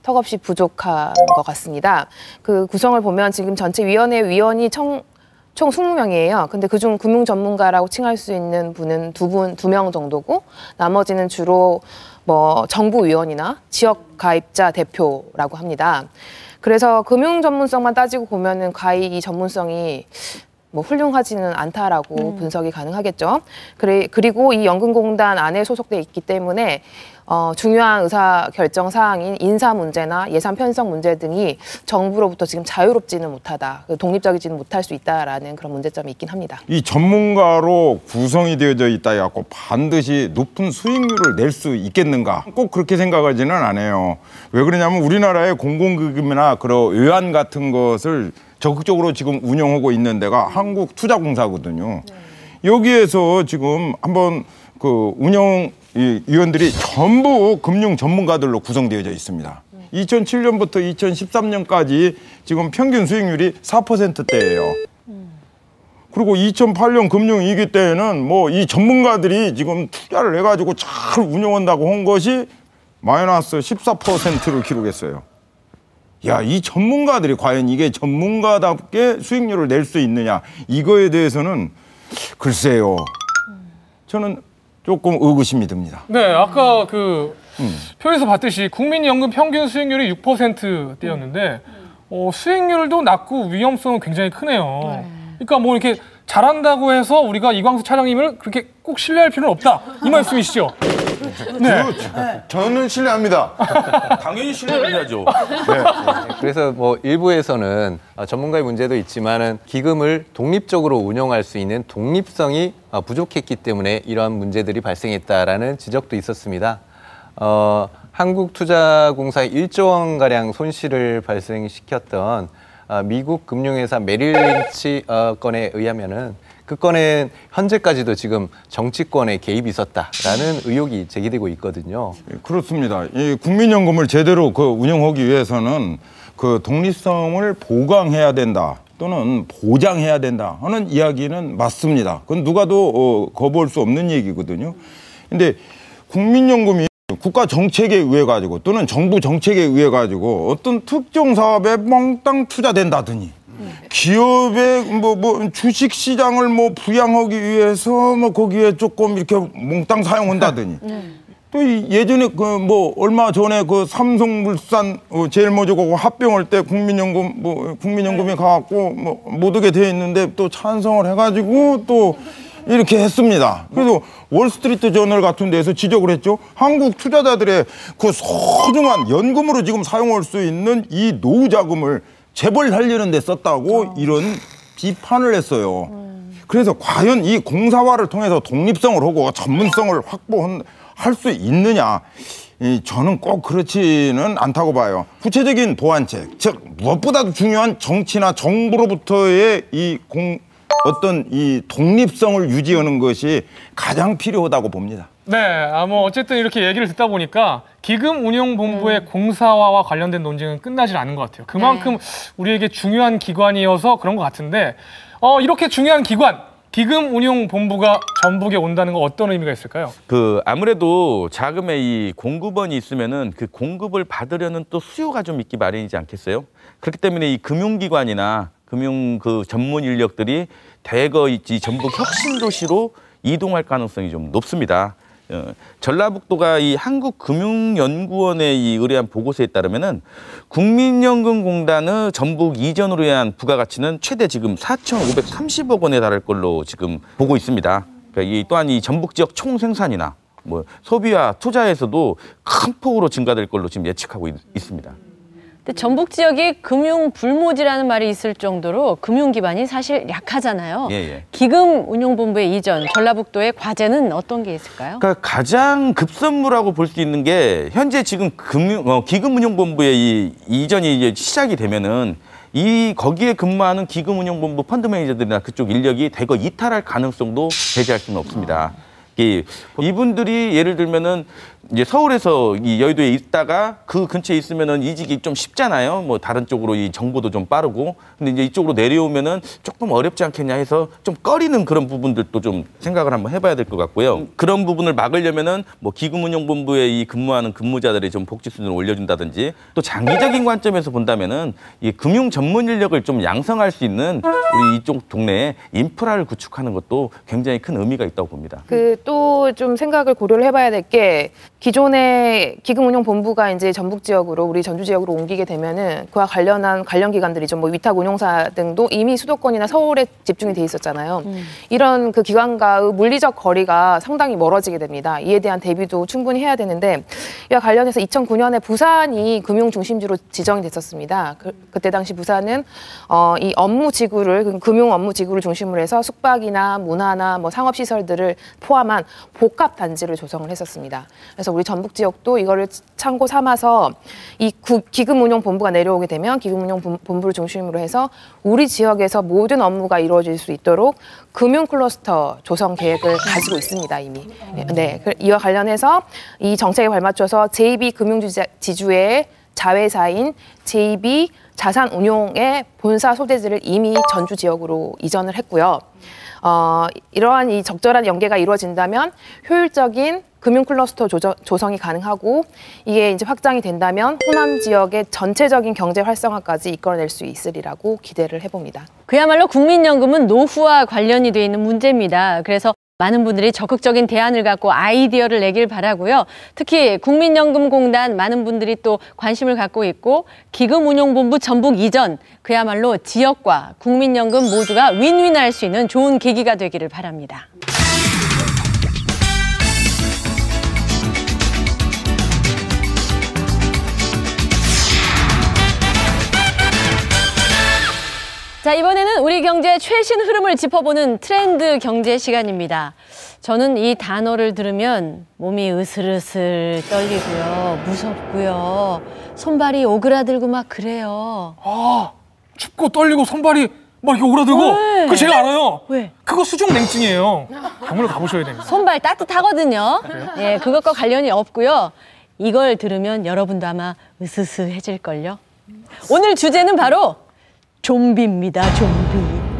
[SPEAKER 4] 턱없이 부족한 것 같습니다. 그 구성을 보면 지금 전체 위원회 위원이 총 20명이에요. 근데 그중 금융 전문가라고 칭할 수 있는 분은 두 명 정도고 나머지는 주로 뭐 정부 위원이나 지역 가입자 대표라고 합니다. 그래서 금융 전문성만 따지고 보면은 과히 이 전문성이 뭐 훌륭하지는 않다라고 분석이 가능하겠죠. 그리고 이 연금공단 안에 소속돼 있기 때문에 중요한 의사결정 사항인 인사 문제나 예산 편성 문제 등이 정부로부터 지금 자유롭지는 못하다, 독립적이지는 못할 수 있다라는 그런 문제점이 있긴 합니다.
[SPEAKER 5] 이 전문가로 구성이 되어져 있다 해갖고 반드시 높은 수익률을 낼 수 있겠는가? 꼭 그렇게 생각하지는 않아요. 왜 그러냐면 우리나라의 공공기금이나 그런 외환 같은 것을 적극적으로 지금 운영하고 있는 데가 한국투자공사거든요. 여기에서 지금 한번 그 운영 위원들이 전부 금융 전문가들로 구성되어져 있습니다. 2007년부터 2013년까지 지금 평균 수익률이 4%대예요. 그리고 2008년 금융위기 때에는 뭐 이 전문가들이 지금 투자를 해가지고 잘 운영한다고 한 것이 마이너스 14%를 기록했어요. 야, 이 전문가들이 과연 이게 전문가답게 수익률을 낼 수 있느냐, 이거에 대해서는 글쎄요, 저는 조금 의구심이 듭니다.
[SPEAKER 2] 네, 아까 그 표에서 봤듯이 국민연금 평균 수익률이 6%대였는데 수익률도 낮고 위험성은 굉장히 크네요. 그러니까 뭐 이렇게 잘한다고 해서 우리가 이광수 차장님을 그렇게 꼭 신뢰할 필요는 없다, 이 말씀이시죠? 네.
[SPEAKER 6] 저는 신뢰합니다.
[SPEAKER 11] 당연히 신뢰를 해야죠.
[SPEAKER 8] 그래서 뭐 일부에서는 전문가의 문제도 있지만은 기금을 독립적으로 운영할 수 있는 독립성이 부족했기 때문에 이러한 문제들이 발생했다라는 지적도 있었습니다. 한국투자공사의 1조 원 가량 손실을 발생시켰던 미국 금융회사 메릴린치 건에 의하면은 그 건은 현재까지도 지금 정치권의 개입이 있었다라는 의혹이 제기되고 있거든요.
[SPEAKER 5] 그렇습니다. 이 국민연금을 제대로 그 운영하기 위해서는 그 독립성을 보강해야 된다 또는 보장해야 된다 하는 이야기는 맞습니다. 그건 누가도 거부할 수 없는 얘기거든요. 근데 국민연금이 국가 정책에 의해 가지고 또는 정부 정책에 의해 가지고 어떤 특정 사업에 몽땅 투자된다더니 기업의 뭐 주식 시장을 뭐 부양하기 위해서 뭐 거기에 조금 이렇게 몽땅 사용한다더니 또 예전에 그 뭐 얼마 전에 그 삼성물산 제일모직하고 합병할 때 국민연금이 가갖고 뭐 못 오게 돼 있는데 또 찬성을 해가지고 또 이렇게 했습니다. 그래서 월스트리트 저널 같은 데서 지적을 했죠. 한국 투자자들의 그 소중한 연금으로 지금 사용할 수 있는 이 노후 자금을 재벌 살리는 데 썼다고 이런 비판을 했어요. 그래서 과연 이 공사화를 통해서 독립성을 하고 전문성을 확보할 수 있느냐? 저는 꼭 그렇지는 않다고 봐요. 구체적인 보완책, 즉 무엇보다도 중요한 정치나 정부로부터의 어떤 이 독립성을 유지하는 것이 가장 필요하다고 봅니다.
[SPEAKER 2] 네, 뭐 어쨌든 이렇게 얘기를 듣다 보니까 기금운용본부의 공사화와 관련된 논쟁은 끝나질 않은 것 같아요. 그만큼 우리에게 중요한 기관이어서 그런 것 같은데 이렇게 중요한 기관, 기금운용본부가 전북에 온다는 건 어떤 의미가 있을까요?
[SPEAKER 11] 아무래도 자금의 이 공급원이 있으면은 그 공급을 받으려는 또 수요가 좀 있기 마련이지 않겠어요? 그렇기 때문에 이 금융기관이나 금융 전문 인력들이 대거 이 전북 혁신도시로 이동할 가능성이 좀 높습니다. 전라북도가 이 한국금융연구원의 이 의뢰한 보고서에 따르면은 국민연금공단의 전북 이전으로 위한 부가가치는 최대 지금 4,530억 원에 달할 걸로 지금 보고 있습니다. 그러니까 또한 이 전북 지역 총생산이나 뭐 소비와 투자에서도 큰 폭으로 증가될 걸로 지금 예측하고 있습니다.
[SPEAKER 1] 근데 전북 지역이 금융 불모지라는 말이 있을 정도로 금융 기반이 사실 약하잖아요. 기금운용본부의 이전, 전라북도의 과제는 어떤 게 있을까요?
[SPEAKER 11] 그러니까 가장 급선무라고 볼 수 있는 게 현재 지금 기금운용본부의 이 이전이 이제 시작이 되면은 거기에 근무하는 기금운용본부 펀드 매니저들이나 그쪽 인력이 대거 이탈할 가능성도 배제할 수는 없습니다. 이분들이 예를 들면은 이제 서울에서 이 여의도에 있다가 그 근처에 있으면은 이직이 좀 쉽잖아요. 뭐 다른 쪽으로 이 정보도 좀 빠르고. 근데 이제 이쪽으로 내려오면은 조금 어렵지 않겠냐 해서 좀 꺼리는 그런 부분들도 좀 생각을 한번 해봐야 될 것 같고요. 그런 부분을 막으려면은 뭐 기금운용본부에 이 근무하는 근무자들의 좀 복지 수준을 올려준다든지 또 장기적인 관점에서 본다면은 이 금융 전문 인력을 좀 양성할 수 있는 우리 이쪽 동네에 인프라를 구축하는 것도 굉장히 큰 의미가 있다고 봅니다.
[SPEAKER 4] 또 좀 생각을 고려를 해봐야 될 게 기존의 기금운용본부가 이제 전북 지역으로 우리 전주 지역으로 옮기게 되면은 그와 관련한 관련 기관들이죠. 뭐 위탁운용사 등도 이미 수도권이나 서울에 집중이 돼 있었잖아요. 이런 그 기관과의 물리적 거리가 상당히 멀어지게 됩니다. 이에 대한 대비도 충분히 해야 되는데 이와 관련해서 2009년에 부산이 금융 중심지로 지정이 됐었습니다. 그때 당시 부산은 이 업무 지구를 금융 업무 지구를 중심으로 해서 숙박이나 문화나 뭐 상업 시설들을 포함한 복합 단지를 조성을 했었습니다. 그래서 우리 전북 지역도 이거를 참고 삼아서 이 기금운용본부가 내려오게 되면 기금운용본부를 중심으로 해서 우리 지역에서 모든 업무가 이루어질 수 있도록 금융 클러스터 조성 계획을 가지고 있습니다, 이미. 네, 이와 관련해서 이 정책에 발맞춰서 JB 금융지주의 자회사인 JB 자산운용의 본사 소재지를 이미 전주 지역으로 이전을 했고요. 이러한 이 적절한 연계가 이루어진다면 효율적인 금융 클러스터 조성이 가능하고 이게 이제 확장이 된다면 호남 지역의 전체적인 경제 활성화까지 이끌어낼 수 있으리라고 기대를 해봅니다.
[SPEAKER 1] 그야말로 국민연금은 노후와 관련이 돼 있는 문제입니다. 그래서 많은 분들이 적극적인 대안을 갖고 아이디어를 내길 바라고요. 특히 국민연금공단 많은 분들이 또 관심을 갖고 있고 기금운용본부 전북 이전 그야말로 지역과 국민연금 모두가 윈윈할 수 있는 좋은 계기가 되기를 바랍니다. 자, 이번에는 우리 경제의 최신 흐름을 짚어보는 트렌드 경제 시간입니다. 저는 이 단어를 들으면 몸이 으슬으슬 떨리고요. 무섭고요. 손발이 오그라들고 막 그래요.
[SPEAKER 2] 아, 춥고 떨리고 손발이 막 이렇게 오그라들고?
[SPEAKER 1] 왜?
[SPEAKER 2] 그거 제가 알아요.
[SPEAKER 1] 왜?
[SPEAKER 2] 그거 수족냉증이에요. 병원을 가보셔야 됩니다.
[SPEAKER 1] 손발 따뜻하거든요. 예, 그것과 관련이 없고요. 이걸 들으면 여러분도 아마 으스스해질걸요. 오늘 주제는 바로 좀비입니다, 좀비.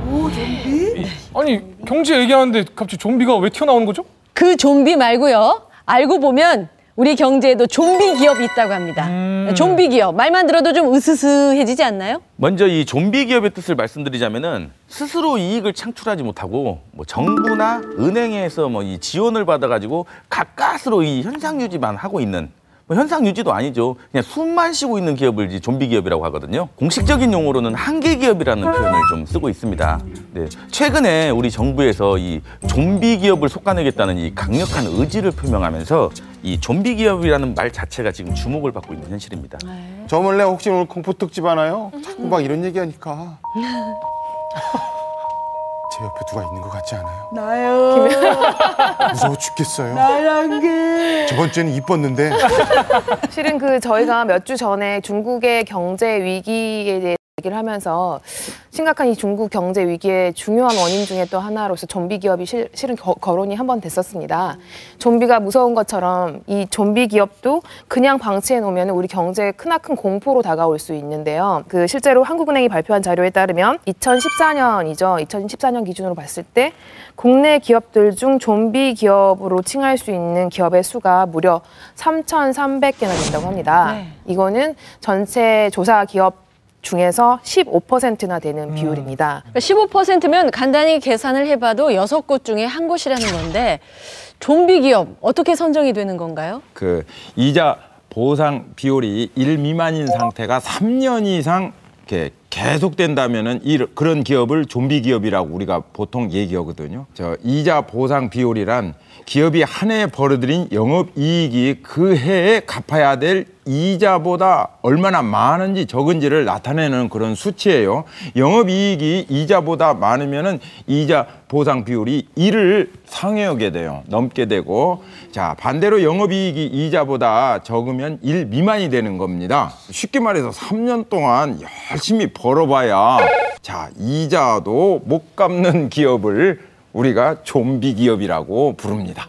[SPEAKER 3] 오, 좀비?
[SPEAKER 2] 네. 아니, 경제 얘기하는데 갑자기 좀비가 왜 튀어나오는 거죠?
[SPEAKER 1] 그 좀비 말고요. 알고 보면 우리 경제에도 좀비 기업이 있다고 합니다. 좀비 기업. 말만 들어도 좀 으스스해지지 않나요?
[SPEAKER 11] 먼저 이 좀비 기업의 뜻을 말씀드리자면은 스스로 이익을 창출하지 못하고 뭐 정부나 은행에서 뭐 이 지원을 받아가지고 가까스로 이 현상 유지만 하고 있는 뭐 현상 유지도 아니죠. 그냥 숨만 쉬고 있는 기업을 이제 좀비 기업이라고 하거든요. 공식적인 용어로는 한계 기업이라는 표현을 좀 쓰고 있습니다. 네. 최근에 우리 정부에서 이 좀비 기업을 속아내겠다는 이 강력한 의지를 표명하면서 이 좀비 기업이라는 말 자체가 지금 주목을 받고 있는 현실입니다.
[SPEAKER 6] 저 몰래 혹시 오늘 공포 특집 하나요? 자꾸 막 이런 얘기하니까. 제 옆에 누가 있는 것 같지 않아요?
[SPEAKER 3] 나요.
[SPEAKER 6] 무서워 죽겠어요.
[SPEAKER 3] 나란 게.
[SPEAKER 6] 저번 주에는 이뻤는데.
[SPEAKER 4] 실은 저희가 몇 주 전에 중국의 경제 위기에 대해 얘기를 하면서 심각한 이 중국 경제 위기의 중요한 원인 중에 또 하나로서 좀비 기업이 실은 거론이 한 번 됐었습니다. 좀비가 무서운 것처럼 이 좀비 기업도 그냥 방치해 놓으면 우리 경제에 크나큰 공포로 다가올 수 있는데요. 실제로 한국은행이 발표한 자료에 따르면 2014년이죠. 2014년 기준으로 봤을 때 국내 기업들 중 좀비 기업으로 칭할 수 있는 기업의 수가 무려 3,300개나 된다고 합니다.
[SPEAKER 1] 네.
[SPEAKER 4] 이거는 전체 조사 기업 중에서 15%나 되는 비율입니다.
[SPEAKER 1] 15%면 간단히 계산을 해봐도 6곳 중에 한 곳이라는 건데 좀비 기업 어떻게 선정이 되는 건가요?
[SPEAKER 5] 이자 보상 비율이 1 미만인 상태가 3년 이상 이렇게 계속된다면은 그런 기업을 좀비 기업이라고 우리가 보통 얘기하거든요. 이자 보상 비율이란 기업이 한 해에 벌어들인 영업이익이 그 해에 갚아야 될 이자보다 얼마나 많은지 적은지를 나타내는 그런 수치예요. 영업이익이 이자보다 많으면은 이자 보상 비율이 1을 상회하게 돼요. 넘게 되고, 자 반대로 영업이익이 이자보다 적으면 1 미만이 되는 겁니다. 쉽게 말해서 3년 동안 열심히 벌어봐야 자 이자도 못 갚는 기업을 우리가 좀비 기업이라고 부릅니다.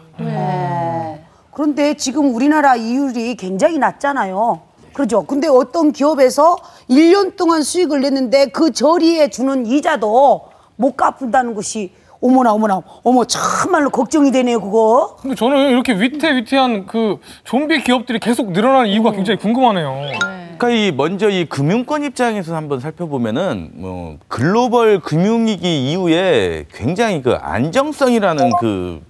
[SPEAKER 3] 그런데 지금 우리나라 이율이 굉장히 낮잖아요. 그렇죠. 근데 어떤 기업에서 1년 동안 수익을 냈는데 그 저리에 주는 이자도 못 갚는다는 것이 어머나 참말로 걱정이 되네요, 그거.
[SPEAKER 2] 근데 저는 이렇게 위태위태한 좀비 기업들이 계속 늘어나는 이유가 굉장히 궁금하네요.
[SPEAKER 11] 그러니까 먼저 이 금융권 입장에서 한번 살펴보면은 글로벌 금융위기 이후에 굉장히 안정성이라는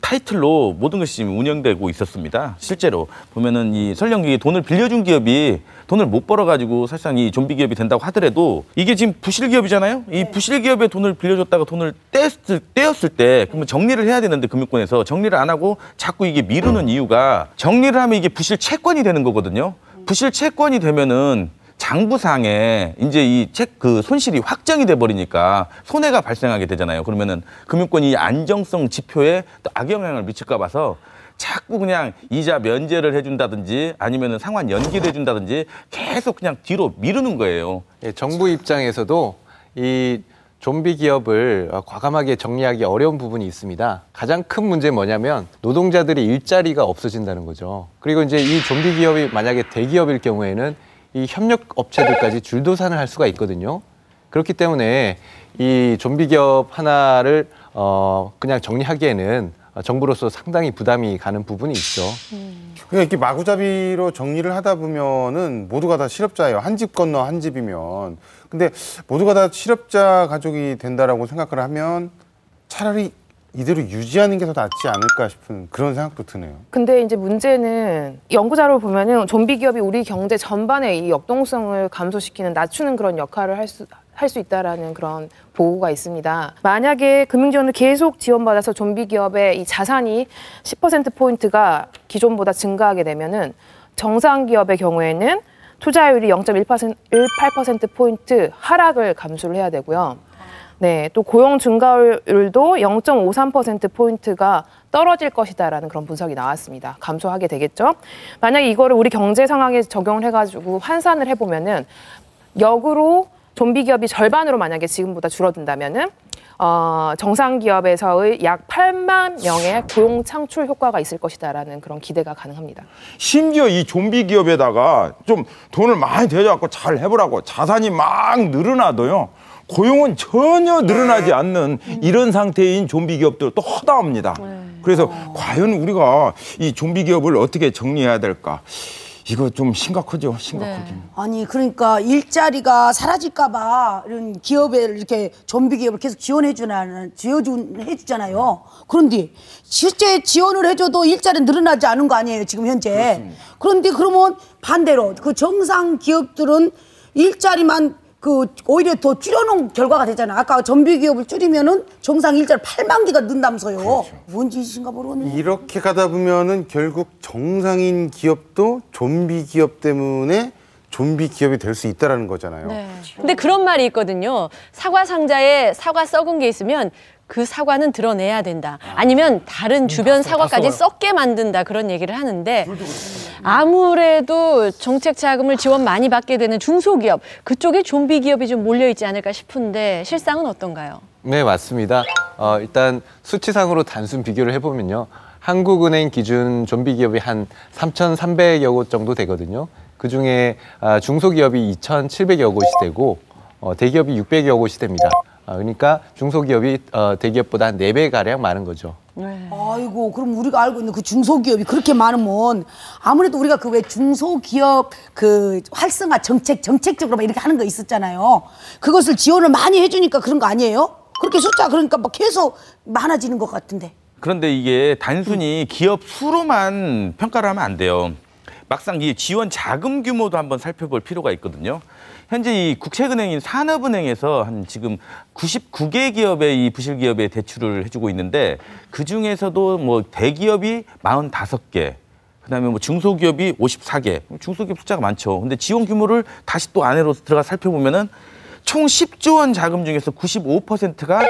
[SPEAKER 11] 타이틀로 모든 것이 지금 운영되고 있었습니다. 실제로 보면은 이 설령 이게 돈을 빌려준 기업이 돈을 못 벌어가지고 사실상 이 좀비 기업이 된다고 하더라도 이게 지금 부실 기업이잖아요. 이 부실 기업에 돈을 빌려줬다가 돈을 떼었을 때 그러면 정리를 해야 되는데 금융권에서 정리를 안 하고 자꾸 이게 미루는 이유가 정리를 하면 이게 부실 채권이 되는 거거든요. 부실 채권이 되면은 장부상에 이제 이 손실이 확정이 돼 버리니까 손해가 발생하게 되잖아요. 그러면은 금융권이 안정성 지표에 또 악영향을 미칠까 봐서 자꾸 그냥 이자 면제를 해준다든지 아니면은 상환 연기를 해준다든지 계속 그냥 뒤로 미루는 거예요.
[SPEAKER 8] 예, 정부 입장에서도 이 좀비 기업을 과감하게 정리하기 어려운 부분이 있습니다. 가장 큰 문제는 뭐냐면 노동자들의 일자리가 없어진다는 거죠. 그리고 이제 이 좀비 기업이 만약에 대기업일 경우에는 이 협력 업체들까지 줄도산을 할 수가 있거든요. 그렇기 때문에 이 좀비 기업 하나를 그냥 정리하기에는 정부로서 상당히 부담이 가는 부분이 있죠.
[SPEAKER 6] 그러니까 이렇게 마구잡이로 정리를 하다 보면은 모두가 다 실업자예요. 한 집 건너 한 집이면. 근데 모두가 다 실업자 가족이 된다라고 생각을 하면 차라리 이대로 유지하는 게 더 낫지 않을까 싶은 그런 생각도 드네요.
[SPEAKER 4] 근데 이제 문제는 연구 자료를 보면은 좀비 기업이 우리 경제 전반의 이 역동성을 감소시키는 낮추는 그런 역할을 할 수 있다라는 그런 보고가 있습니다. 만약에 금융지원을 계속 지원받아서 좀비 기업의 이 자산이 10%포인트가 기존보다 증가하게 되면은 정상 기업의 경우에는 투자율이 0.18%포인트 하락을 감수를 해야 되고요. 네, 또 고용 증가율도 0.53%포인트가 떨어질 것이다라는 그런 분석이 나왔습니다. 감소하게 되겠죠. 만약에 이거를 우리 경제 상황에 적용을 해가지고 환산을 해보면은 역으로 좀비 기업이 절반으로 만약에 지금보다 줄어든다면은 정상 기업에서의 약 8만 명의 고용 창출 효과가 있을 것이다라는 그런 기대가 가능합니다.
[SPEAKER 5] 심지어 이 좀비 기업에다가 좀 돈을 많이 대줘갖고 잘 해보라고 자산이 막 늘어나도요. 고용은 전혀 늘어나지 않는 이런 상태인 좀비 기업들 또 허다합니다. 그래서 과연 우리가 이 좀비 기업을 어떻게 정리해야 될까? 이거 좀 심각하죠, 심각하긴.
[SPEAKER 3] 네. 아니 그러니까 일자리가 사라질까 봐 이런 기업에 이렇게 좀비 기업을 계속 해주잖아요. 그런데 실제 지원을 해줘도 일자리는 늘어나지 않은 거 아니에요, 지금 현재.
[SPEAKER 5] 그렇습니다.
[SPEAKER 3] 그런데 그러면 반대로 정상 기업들은 일자리만 오히려 더 줄여놓은 결과가 되잖아요. 아까 좀비 기업을 줄이면은 정상 일자리 8만 개가 는다면서요. 그렇죠. 뭔 짓인가 모르겠네.
[SPEAKER 6] 이렇게 가다 보면은 결국 정상인 기업도 좀비 기업 때문에 좀비 기업이 될 수 있다라는 거잖아요.
[SPEAKER 1] 네. 근데 그런 말이 있거든요. 사과 상자에 사과 썩은 게 있으면 그 사과는 드러내야 된다. 아니면 다른 주변 사과까지 썩게 만든다. 그런 얘기를 하는데 아무래도 정책 자금을 지원 많이 받게 되는 중소기업, 그쪽에 좀비 기업이 좀 몰려있지 않을까 싶은데 실상은 어떤가요?
[SPEAKER 8] 네, 맞습니다. 일단 수치상으로 단순 비교를 해보면요. 한국은행 기준 좀비 기업이 한 3,300여 곳 정도 되거든요. 그중에 중소기업이 2,700여 곳이 되고 대기업이 600여 곳이 됩니다. 그러니까 중소기업이 대기업보다 한 4배가량 많은 거죠.
[SPEAKER 3] 아이고, 그럼 우리가 알고 있는 그 중소기업이 그렇게 많으면 아무래도 우리가 그 왜 중소기업 그 활성화 정책적으로 막 이렇게 하는 거 있었잖아요. 그것을 지원을 많이 해주니까 그런 거 아니에요? 그렇게 숫자 그러니까 막 계속 많아지는 것 같은데.
[SPEAKER 11] 그런데 이게 단순히 기업 수로만 평가를 하면 안 돼요. 막상 이 지원 자금 규모도 한번 살펴볼 필요가 있거든요. 현재 이 국책은행인 산업은행에서 한 지금 99개 기업의 이 부실기업에 대출을 해주고 있는데 그 중에서도 뭐 대기업이 45개, 그다음에 뭐 중소기업이 54개, 중소기업 숫자가 많죠. 근데 지원 규모를 다시 또 안으로 들어가 살펴보면은 총 10조 원 자금 중에서 95%가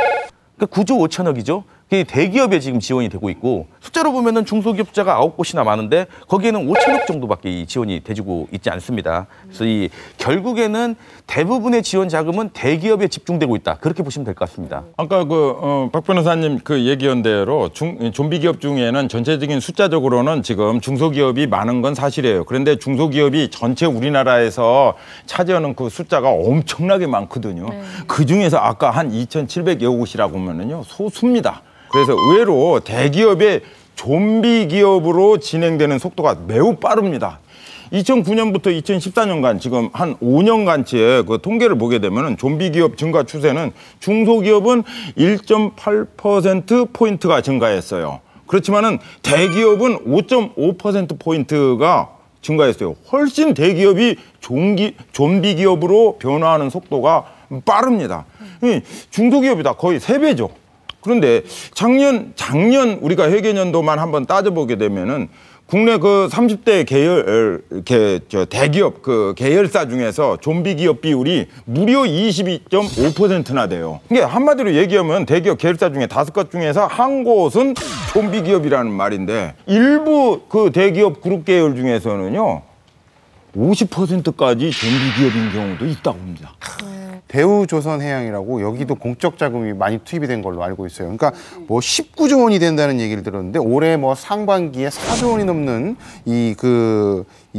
[SPEAKER 11] 그러니까 9조 5천억이죠. 그게 대기업에 지금 지원이 되고 있고 숫자로 보면은 중소기업 숫자가 9곳이나 많은데 거기에는 5천억 정도밖에 이 지원이 되지고 있지 않습니다. 그래서 이 결국에는 대부분의 지원 자금은 대기업에 집중되고 있다. 그렇게 보시면 될 것 같습니다.
[SPEAKER 5] 아까 박 변호사님 그 얘기한 대로 좀비 기업 중에는 전체적인 숫자적으로는 지금 중소기업이 많은 건 사실이에요. 그런데 중소기업이 전체 우리나라에서 차지하는 그 숫자가 엄청나게 많거든요. 그 중에서 아까 한 2,700여 곳이라고 하면은요 소수입니다. 그래서 의외로 대기업의 좀비 기업으로 진행되는 속도가 매우 빠릅니다. 2009년부터 2014년간 지금 한 5년간치의 그 통계를 보게 되면 좀비 기업 증가 추세는 중소기업은 1.8%포인트가 증가했어요. 그렇지만은 대기업은 5.5%포인트가 증가했어요. 훨씬 대기업이 좀비 기업으로 변화하는 속도가 빠릅니다. 중소기업이다 거의 3배죠. 그런데 작년 우리가 회계년도만 한번 따져보게 되면은 국내 그 30대 대기업 그 계열사 중에서 좀비 기업 비율이 무려 22.5%나 돼요. 이게 한마디로 얘기하면 대기업 계열사 중에 5곳 중에서 한 곳은 좀비 기업이라는 말인데 일부 그 대기업 그룹 계열 중에서는요 50%까지 좀비 기업인 경우도 있다고 합니다.
[SPEAKER 6] 대우조선해양이라고 여기도 공적 자금이 많이 투입이 된 걸로 알고 있어요. 그러니까 뭐 19조 원이 된다는 얘기를 들었는데 올해 뭐 상반기에 4조 원이 넘는 이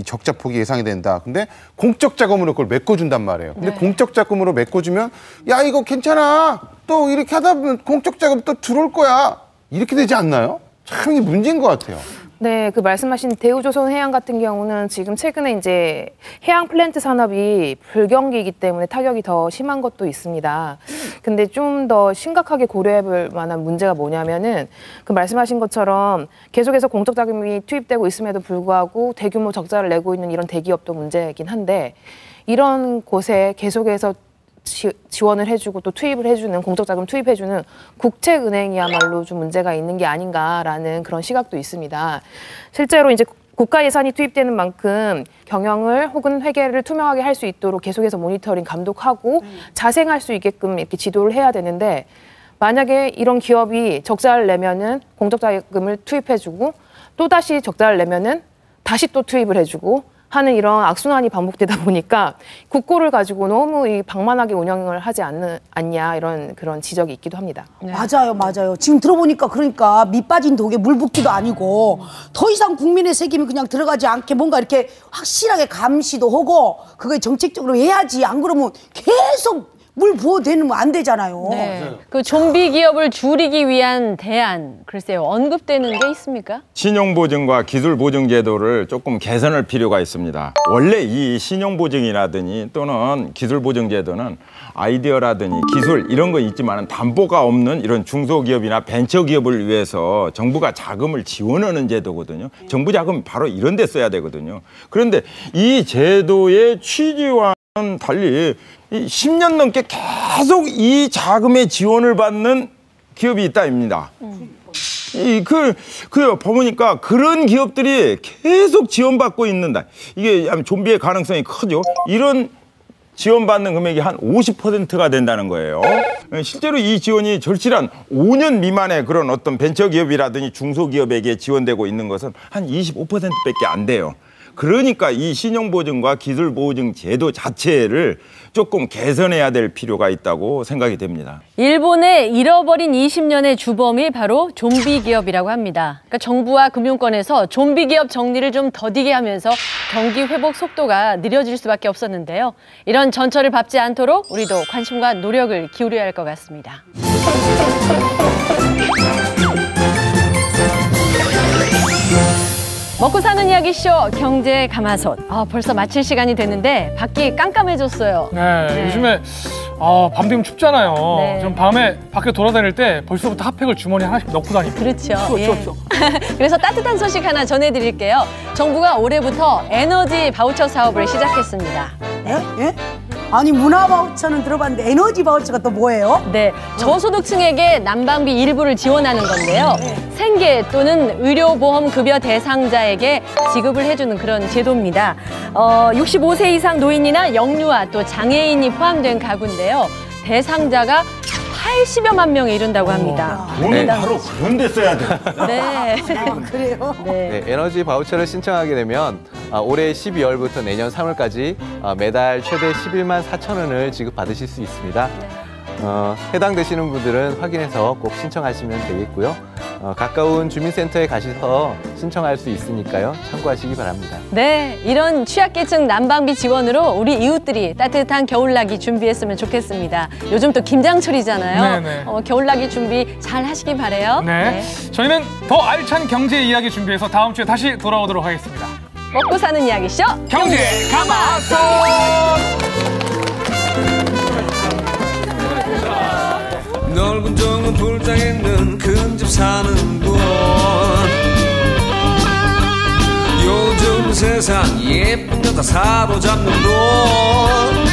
[SPEAKER 6] 적자 폭이 예상이 된다. 근데 공적 자금으로 그걸 메꿔준단 말이에요. 근데 공적 자금으로 메꿔주면 야 이거 괜찮아. 또 이렇게 하다 보면 공적 자금 또 들어올 거야. 이렇게 되지 않나요? 참 이게 문제인 것 같아요.
[SPEAKER 4] 네, 그 말씀하신 대우조선해양 같은 경우는 지금 최근에 이제 해양 플랜트 산업이 불경기이기 때문에 타격이 더 심한 것도 있습니다. 근데 좀 더 심각하게 고려해 볼 만한 문제가 뭐냐면은 그 말씀하신 것처럼 계속해서 공적 자금이 투입되고 있음에도 불구하고 대규모 적자를 내고 있는 이런 대기업도 문제이긴 한데 이런 곳에 계속해서 지원을 해주고 또 투입을 해주는 공적 자금 투입해주는 국책은행이야말로 좀 문제가 있는 게 아닌가라는 그런 시각도 있습니다. 실제로 이제 국가 예산이 투입되는 만큼 경영을 혹은 회계를 투명하게 할 수 있도록 계속해서 모니터링 감독하고 자생할 수 있게끔 이렇게 지도를 해야 되는데 만약에 이런 기업이 적자를 내면은 공적 자금을 투입해주고 또 다시 적자를 내면은 다시 또 투입을 해주고 하는 이런 악순환이 반복되다 보니까 국고를 가지고 너무 이 방만하게 운영을 하지 않냐 이런 그런 지적이 있기도 합니다.
[SPEAKER 3] 네. 맞아요. 지금 들어보니까 그러니까 밑 빠진 독에 물 붓기도 아니고 더 이상 국민의 책임이 그냥 들어가지 않게 뭔가 이렇게 확실하게 감시도 하고 그걸 정책적으로 해야지. 안 그러면 계속 물 부어대는 거 안 되잖아요.
[SPEAKER 1] 네. 그 좀비 기업을 줄이기 위한 대안, 글쎄요, 언급되는 게 있습니까?
[SPEAKER 5] 신용보증과 기술보증제도를 조금 개선할 필요가 있습니다. 원래 이 신용보증이라든지 또는 기술보증제도는 아이디어라든지 기술 이런 거 있지만 담보가 없는 이런 중소기업이나 벤처기업을 위해서 정부가 자금을 지원하는 제도거든요. 정부 자금이 바로 이런 데 써야 되거든요. 그런데 이 제도의 취지와 달리 10년 넘게 계속 이 자금의 지원을 받는 기업이 있다입니다. 보니까 그런 기업들이 계속 지원받고 있는다. 이게 좀비의 가능성이 크죠. 이런 지원받는 금액이 한 50%가 된다는 거예요. 실제로 이 지원이 절실한 5년 미만의 그런 어떤 벤처기업이라든지 중소기업에게 지원되고 있는 것은 한 25%밖에 안 돼요. 그러니까 이 신용보증과 기술보증 제도 자체를 조금 개선해야 될 필요가 있다고 생각이 됩니다.
[SPEAKER 1] 일본의 잃어버린 20년의 주범이 바로 좀비 기업이라고 합니다. 그러니까 정부와 금융권에서 좀비 기업 정리를 좀 더디게 하면서 경기 회복 속도가 느려질 수밖에 없었는데요. 이런 전철을 밟지 않도록 우리도 관심과 노력을 기울여야 할 것 같습니다. 먹고 사는 이야기쇼 경제 가마솥. 벌써 마칠 시간이 됐는데 밖이 깜깜해졌어요.
[SPEAKER 2] 네, 요즘에 밤 되면 춥잖아요.
[SPEAKER 1] 네.
[SPEAKER 2] 좀 밤에 밖에 돌아다닐 때 벌써부터 핫팩을 주머니에 하나씩 넣고 다닙니다.
[SPEAKER 1] 그렇죠. 추워. 그래서 따뜻한 소식 하나 전해드릴게요. 정부가 올해부터 에너지 바우처 사업을 시작했습니다.
[SPEAKER 3] 예? 아니 문화 바우처는 들어봤는데 에너지 바우처가 또 뭐예요?
[SPEAKER 1] 네, 저소득층에게 난방비 일부를 지원하는 건데요. 생계 또는 의료보험 급여 대상자에게 지급을 해주는 그런 제도입니다. 65세 이상 노인이나 영유아 또 장애인이 포함된 가구인데요. 대상자가 80여만 명에 이른다고 합니다.
[SPEAKER 5] 돈은 바로 그런 데 써야 돼.
[SPEAKER 1] 네.
[SPEAKER 3] 그래요?
[SPEAKER 8] 네, 에너지 바우처를 신청하게 되면 올해 12월부터 내년 3월까지 매달 최대 11만 4천 원을 지급받으실 수 있습니다. 해당되시는 분들은 확인해서 꼭 신청하시면 되겠고요. 가까운 주민센터에 가셔서 신청할 수 있으니까요. 참고하시기 바랍니다.
[SPEAKER 1] 네, 이런 취약계층 난방비 지원으로 우리 이웃들이 따뜻한 겨울나기 준비했으면 좋겠습니다. 요즘 또 김장철이잖아요.
[SPEAKER 2] 네네.
[SPEAKER 1] 겨울나기 준비 잘 하시기 바래요.
[SPEAKER 2] 네. 저희는 더 알찬 경제 이야기 준비해서 다음 주에 다시 돌아오도록 하겠습니다.
[SPEAKER 1] 먹고 사는 이야기쇼
[SPEAKER 2] 경제 가마솥!
[SPEAKER 12] 넓은 정원 불장 있는 큰 집 사는 곳 요즘 세상 예쁜 여자 사로잡는 곳